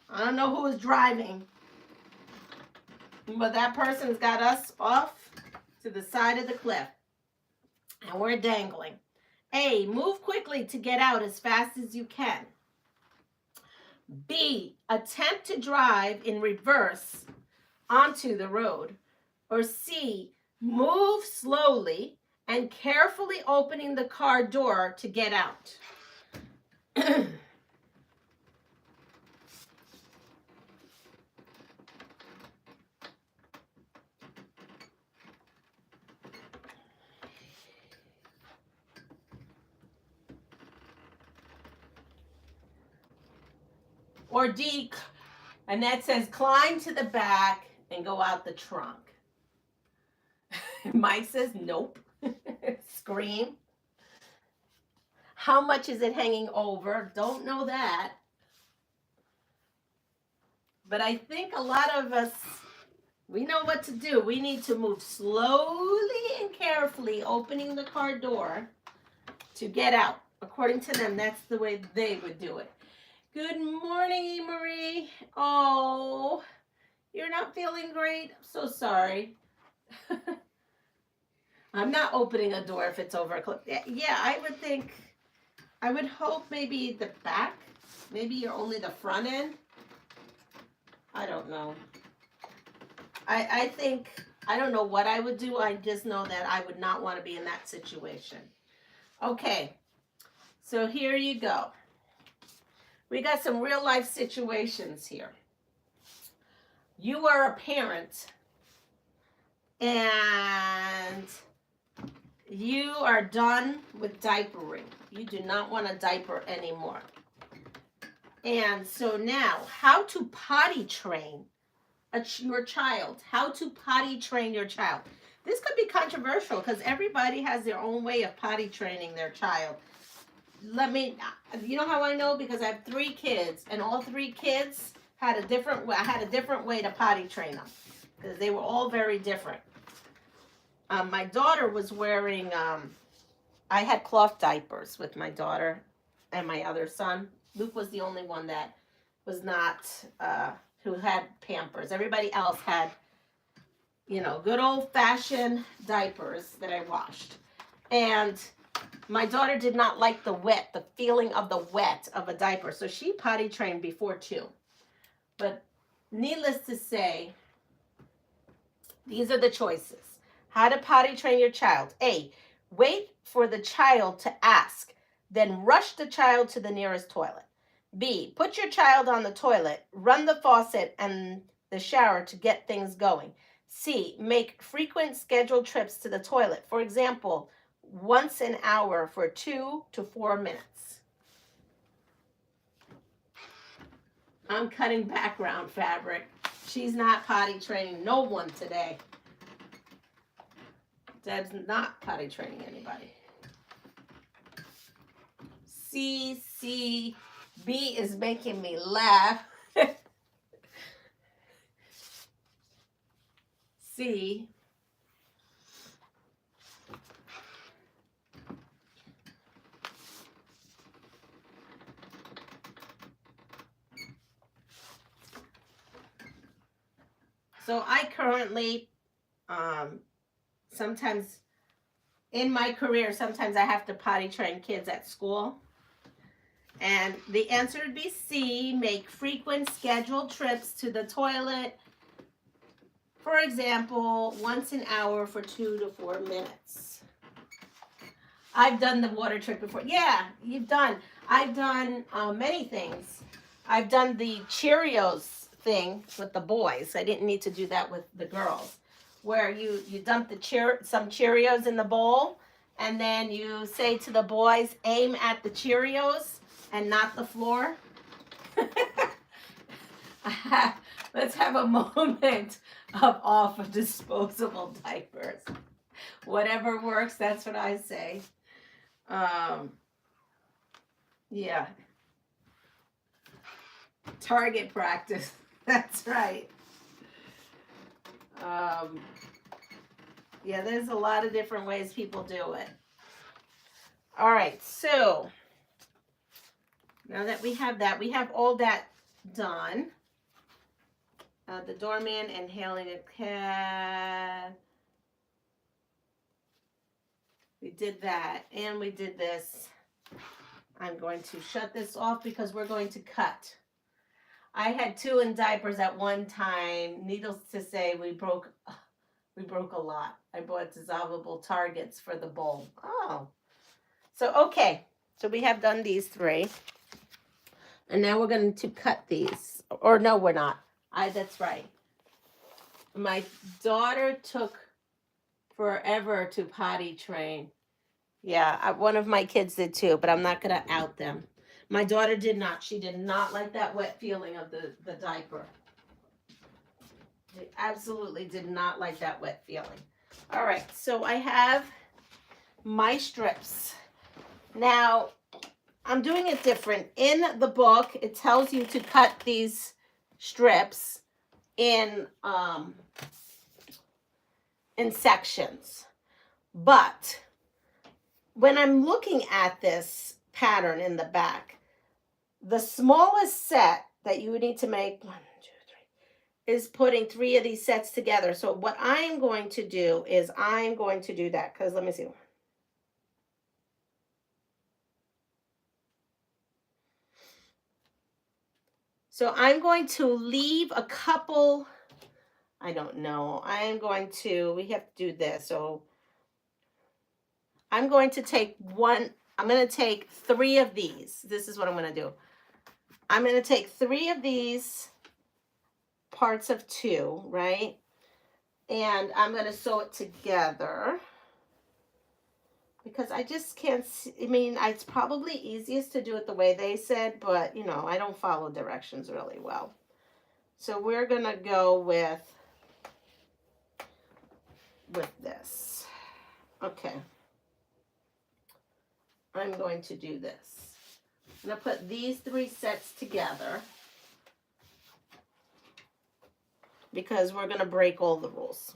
I don't know who was driving, but that person's got us off to the side of the cliff. And we're dangling. A, move quickly to get out as fast as you can. B, attempt to drive in reverse onto the road. Or C, move slowly and carefully opening the car door to get out. Or D, Annette says, climb to the back and go out the trunk. Mike says, nope. Scream. How much is it hanging over? Don't know that. But I think a lot of us, we know what to do. We need to move slowly and carefully, opening the car door to get out. According to them, that's the way they would do it. Good morning, Marie. Oh, you're not feeling great? I'm so sorry. I'm not opening a door if it's over a clip. Yeah, I would think, I would hope maybe the back, maybe you're only the front end. I don't know. I think, I don't know what I would do. I just know that I would not want to be in that situation. Okay, so here you go. We got some real life situations here. You are a parent and you are done with diapering. You do not want a diaper anymore. And so now, how to potty train your child. How to potty train your child. This could be controversial because everybody has their own way of potty training their child. You know how I know? Because I have 3 kids, and all 3 kids had a different way. I had a different way to potty train them because they were all very different. My daughter was wearing, I had cloth diapers with my daughter and my other son. Luke was the only one that was not, who had Pampers. Everybody else had, you know, good old-fashioned diapers that I washed. And my daughter did not like the feeling of the wet of a diaper. So she potty trained before too. But needless to say, these are the choices. How to potty train your child. A, wait for the child to ask, then rush the child to the nearest toilet. B, put your child on the toilet, run the faucet and the shower to get things going. C, make frequent scheduled trips to the toilet. For example, once an hour for 2 to 4 minutes. I'm cutting background fabric. She's not potty training no one today. Deb's not potty training anybody. B is making me laugh. C. So I currently, sometimes in my career, sometimes I have to potty train kids at school. And the answer would be C, make frequent scheduled trips to the toilet. For example, once an hour for 2 to 4 minutes. I've done the water trick before. Yeah, I've done many things. I've done the Cheerios thing with the boys. I didn't need to do that with the girls. Where you dump some Cheerios in the bowl, and then you say to the boys, aim at the Cheerios and not the floor. Let's have a moment of off of disposable diapers. Whatever works, that's what I say. Yeah. Target practice. That's right. Yeah, there's a lot of different ways people do it. All right, so now that we have all that done. The doorman inhaling a cat. We did that, and we did this. I'm going to shut this off because we're going to cut. I had 2 in diapers at one time. Needless to say, we broke a lot. I bought dissolvable targets for the bowl. Oh. So, okay. So we have done these 3. And now we're going to cut these. Or no, we're not. That's right. My daughter took forever to potty train. Yeah, one of my kids did too, but I'm not going to out them. My daughter did not. She did not like that wet feeling of the diaper. She absolutely did not like that wet feeling. All right, so I have my strips. Now, I'm doing it different. In the book, it tells you to cut these strips in sections. But when I'm looking at this pattern in the back, the smallest set that you would need to make, 1, 2, 3, is putting 3 of these sets together. So what I'm going to do is I'm going to do that, because let me see. So I'm going to leave a couple, I don't know. I'm going to, we have to do this. So I'm going to take I'm going to take 3 of these. This is what I'm going to do. I'm going to take 3 of these parts of 2, right? And I'm going to sew it together. Because I just can't see, I mean, it's probably easiest to do it the way they said, but, you know, I don't follow directions really well. So we're going to go with this. Okay. I'm going to do this. I'm going to put these 3 sets together because we're going to break all the rules.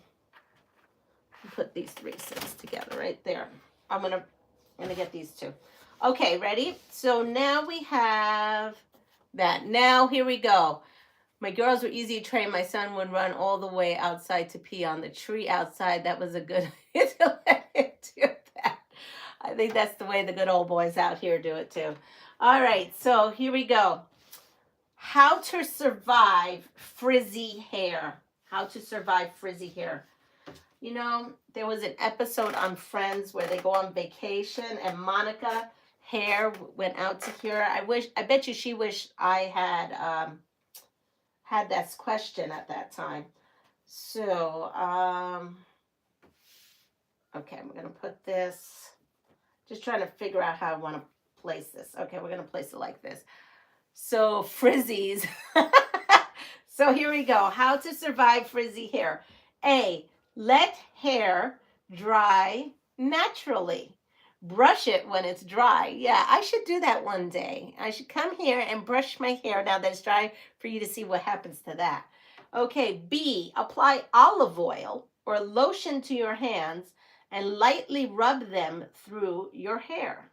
Put these 3 sets together right there. I'm gonna get these 2. Okay, ready? So now we have that. Now here we go. My girls were easy to train. My son would run all the way outside to pee on the tree outside. That was a good idea to let him do that. I think that's the way the good old boys out here do it too. All right, so here we go. How to survive frizzy hair. How to survive frizzy hair. You know, there was an episode on Friends where they go on vacation and Monica hair went out to here. I bet you she wished I had that question at that time. So, okay, I'm going to put this, just trying to figure out how I want to place this. Okay, we're going to place it like this. So, frizzies. So here we go. How to survive frizzy hair. A, let hair dry naturally. Brush it when it's dry. Yeah, I should do that one day. I should come here and brush my hair now that it's dry for you to see what happens to that. Okay, B, apply olive oil or lotion to your hands and lightly rub them through your hair.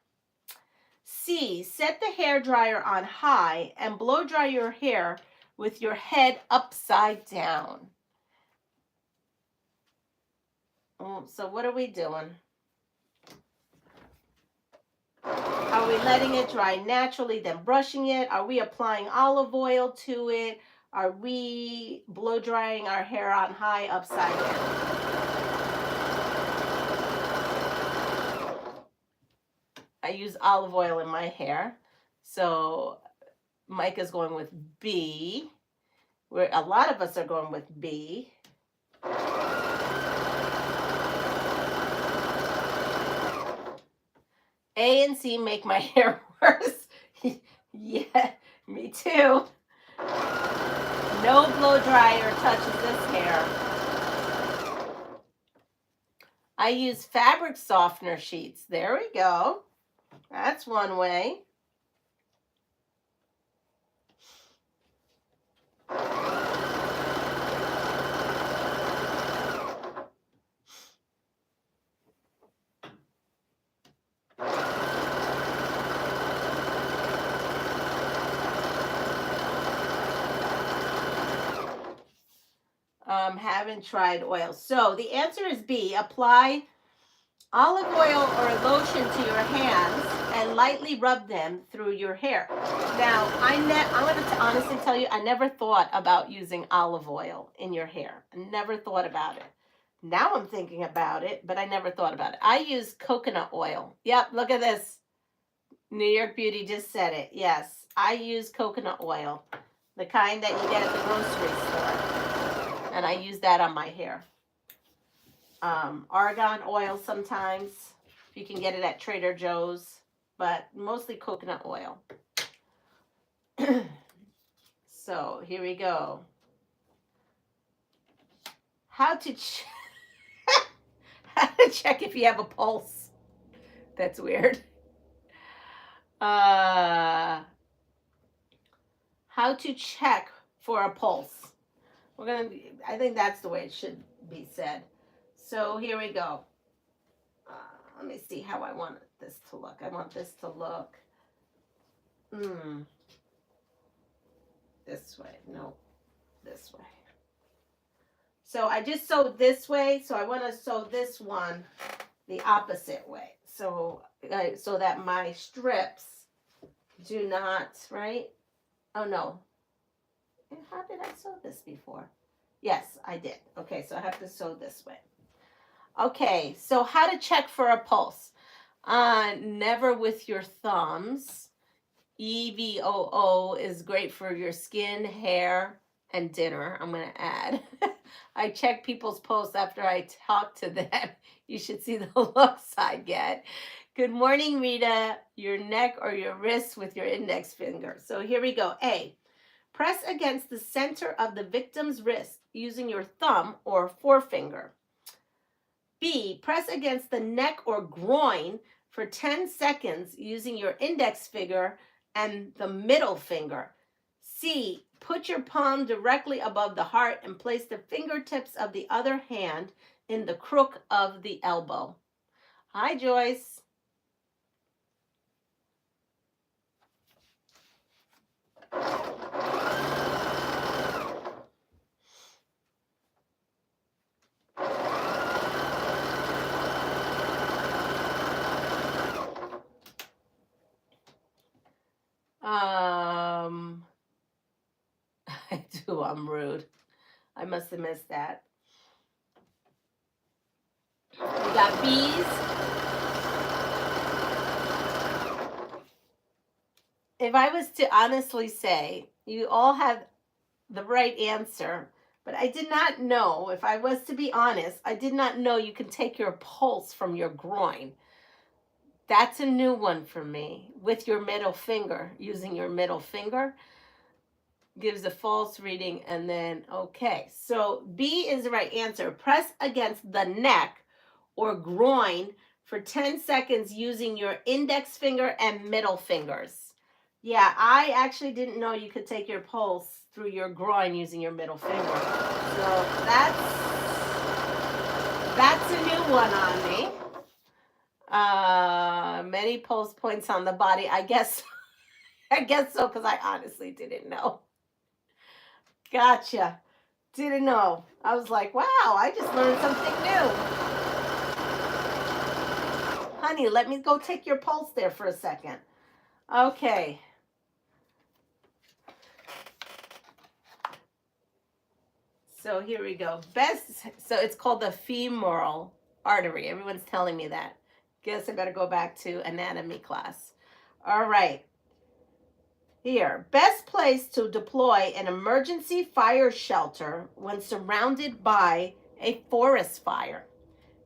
C, set the hair dryer on high and blow dry your hair with your head upside down. Oh, so what are we doing? Are we letting it dry naturally, then brushing it? Are we applying olive oil to it? Are we blow drying our hair on high upside down? I use olive oil in my hair. So Mike is going with B. A lot of us are going with B. A and C make my hair worse. Yeah, me too. No blow dryer touches this hair. I use fabric softener sheets. There we go. That's one way. Haven't tried oil. So the answer is B. Apply olive oil or lotion to your hands and lightly rub them through your hair. Now, I'm going to honestly tell you, I never thought about using olive oil in your hair. I never thought about it. Now I'm thinking about it, but I never thought about it. I use coconut oil. Yep, look at this. New York Beauty just said it. Yes, I use coconut oil, the kind that you get at the grocery store. And I use that on my hair. Argan oil sometimes. You can get it at Trader Joe's, but mostly coconut oil. So here we go. How to check if you have a pulse. That's weird. How to check for a pulse. I think that's the way it should be said. So here we go. Let me see how I want this to look. I want this to look this way. No, this way. So I just sewed this way, so I want to sew this one the opposite way. So so that my strips do not, right? Oh no. How did I sew this before? Yes, I did. Okay, so I have to sew this way. Okay, so how to check for a pulse. Never with your thumbs. EVOO is great for your skin, hair, and dinner. I'm going to add. I check people's posts after I talk to them. You should see the looks I get. Good morning, Rita. Your neck or your wrist with your index finger. So here we go. A, press against the center of the victim's wrist using your thumb or forefinger. B, press against the neck or groin for 10 seconds using your index finger and the middle finger. C, put your palm directly above the heart and place the fingertips of the other hand in the crook of the elbow. Hi, Joyce. I do. I'm rude. I must have missed that. We got bees. If I was to honestly say, you all had the right answer, but I did not know, if I was to be honest, I did not know you can take your pulse from your groin. That's a new one for me. With your middle finger, using your middle finger gives a false reading. And then, okay, so B is the right answer. Press against the neck or groin for 10 seconds using your index finger and middle fingers. Yeah, I actually didn't know you could take your pulse through your groin using your middle finger. So that's a new one on me. Many pulse points on the body. I guess so, because I honestly didn't know. Gotcha. Didn't know. I was like, wow, I just learned something new. Honey, let me go take your pulse there for a second. Okay. So here we go. So it's called the femoral artery. Everyone's telling me that. Guess I better go back to anatomy class. All right. Here, best place to deploy an emergency fire shelter when surrounded by a forest fire.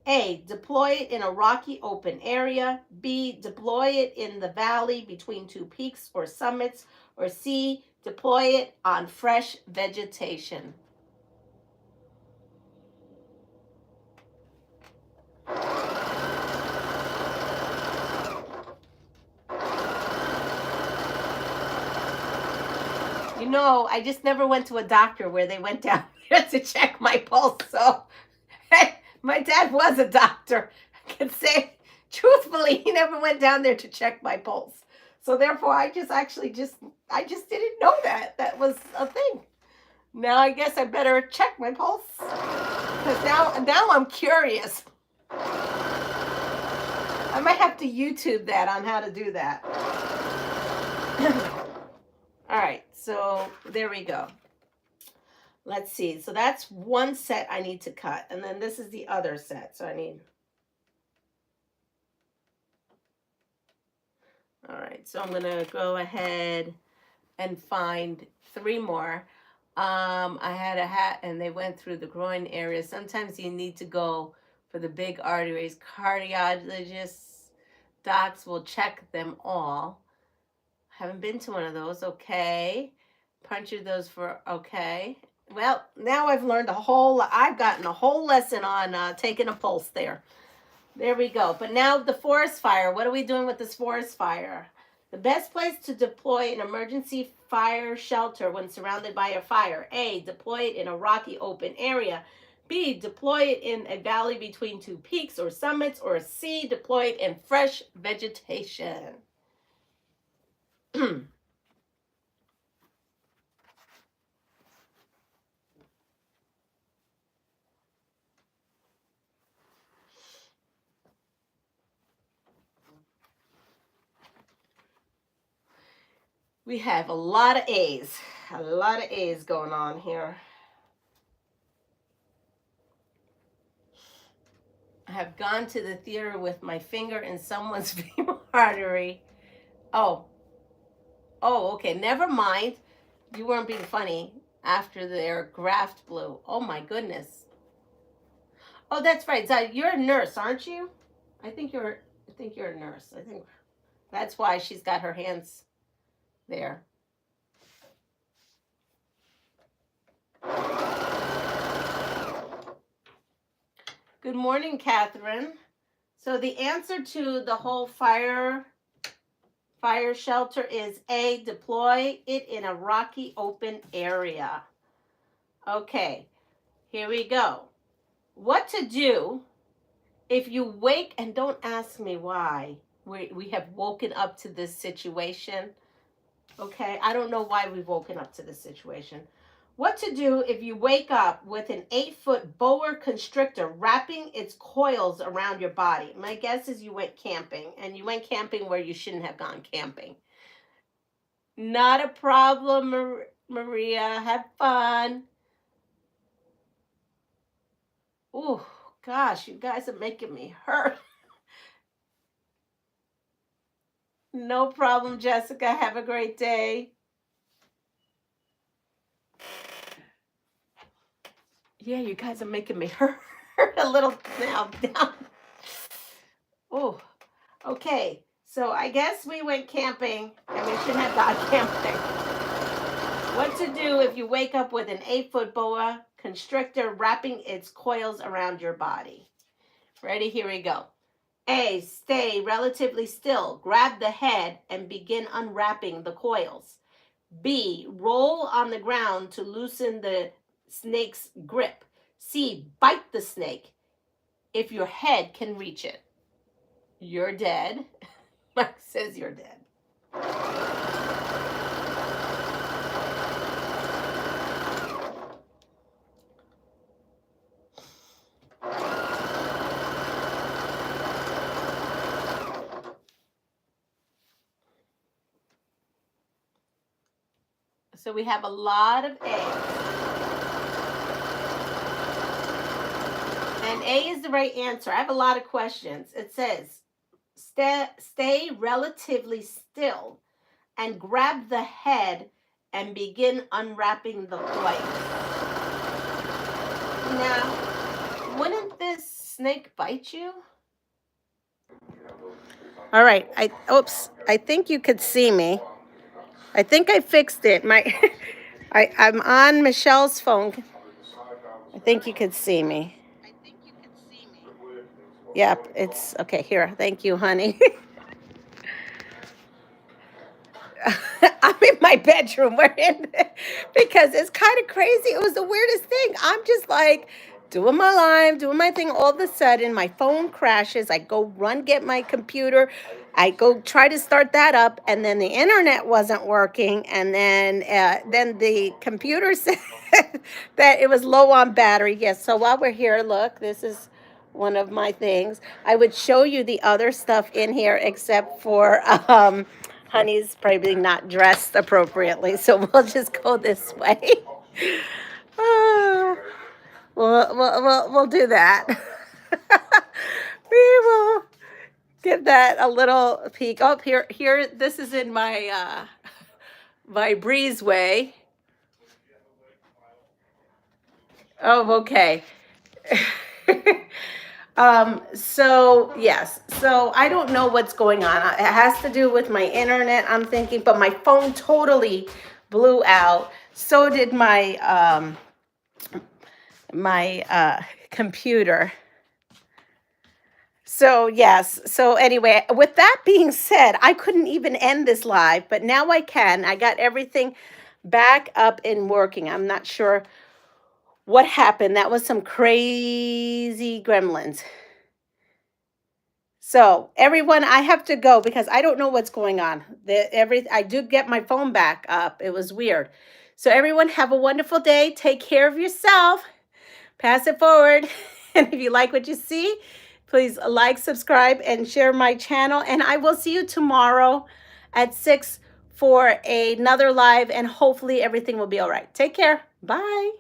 A, deploy it in a rocky open area. B, deploy it in the valley between two peaks or summits. Or C, deploy it on fresh vegetation. You know, I just never went to a doctor where they went down there to check my pulse. So my dad was a doctor. I can say truthfully, he never went down there to check my pulse. So therefore, I just didn't know that was a thing. Now I guess I better check my pulse, because now I'm curious. I might have to YouTube that on how to do that. All right, so there we go. Let's see. So that's one set I need to cut. And then this is the other set. So I need. All right, so I'm going to go ahead and find 3 more. I had a hat and they went through the groin area. Sometimes you need to go for the big arteries. Cardiologists, docs will check them all. Haven't been to one of those. Okay. Punctured those for, okay. Well, now I've gotten a whole lesson on taking a pulse there. There we go. But now the forest fire. What are we doing with this forest fire? The best place to deploy an emergency fire shelter when surrounded by a fire. A, deploy it in a rocky open area. B, deploy it in a valley between two peaks or summits. Or C, deploy it in fresh vegetation. We have a lot of A's. A lot of A's going on here. I have gone to the theater with my finger in someone's femur artery. Oh, okay. Never mind. You weren't being funny after their graft blew. Oh my goodness. Oh, that's right. Zai, you're a nurse, aren't you? I think you're a nurse. I think that's why she's got her hands there. Good morning, Catherine. So the answer to the whole fire shelter is A, deploy it in a rocky open area. Okay, here we go. What to do if you wake, and don't ask me why we have woken up to this situation. Okay, I don't know why we've woken up to this situation. What to do if you wake up with an 8-foot boa constrictor wrapping its coils around your body? My guess is you went camping, and you went camping where you shouldn't have gone camping. Not a problem, Maria. Have fun. Ooh, gosh, you guys are making me hurt. No problem, Jessica. Have a great day. Yeah, you guys are making me hurt a little now. Oh, okay. So I guess we went camping and we shouldn't have gone camping. What to do if you wake up with an 8-foot boa constrictor wrapping its coils around your body? Ready? Here we go. A, stay relatively still. Grab the head and begin unwrapping the coils. B, roll on the ground to loosen the snake's grip. C, bite the snake if your head can reach it. You're dead. Mark says you're dead. So we have a lot of A's. And A is the right answer. I have a lot of questions. It says, stay relatively still and grab the head and begin unwrapping the coils. Now, wouldn't this snake bite you? All right. I think you could see me. I think I fixed it. I'm on Michelle's phone. I think you could see me. Yep, it's okay. Here, thank you, honey. I'm in my bedroom. Because it's kind of crazy. It was the weirdest thing. I'm just like doing my live, doing my thing. All of a sudden, my phone crashes. I go run, get my computer. I go try to start that up, and then the internet wasn't working. And then the computer said that it was low on battery. Yes. So while we're here, look, this is one of my things. I would show you the other stuff in here, except for Honey's probably not dressed appropriately, so we'll just go this way. We'll do that. We will give that a little peek. Oh, here. This is in my my breezeway. Oh, okay. So yes, so I don't know what's going on. It has to do with my internet, I'm thinking, but my phone totally blew out. So did my computer. So, yes. So, anyway, with that being said, I couldn't even end this live, but now I can. I got everything back up and working. I'm not sure what happened. That was some crazy gremlins. So, everyone, I have to go because I don't know what's going on. I do get my phone back up. It was weird. So, everyone, have a wonderful day. Take care of yourself. Pass it forward. And if you like what you see, please like, subscribe, and share my channel. And I will see you tomorrow at 6 for another live, and hopefully everything will be all right. Take care. Bye.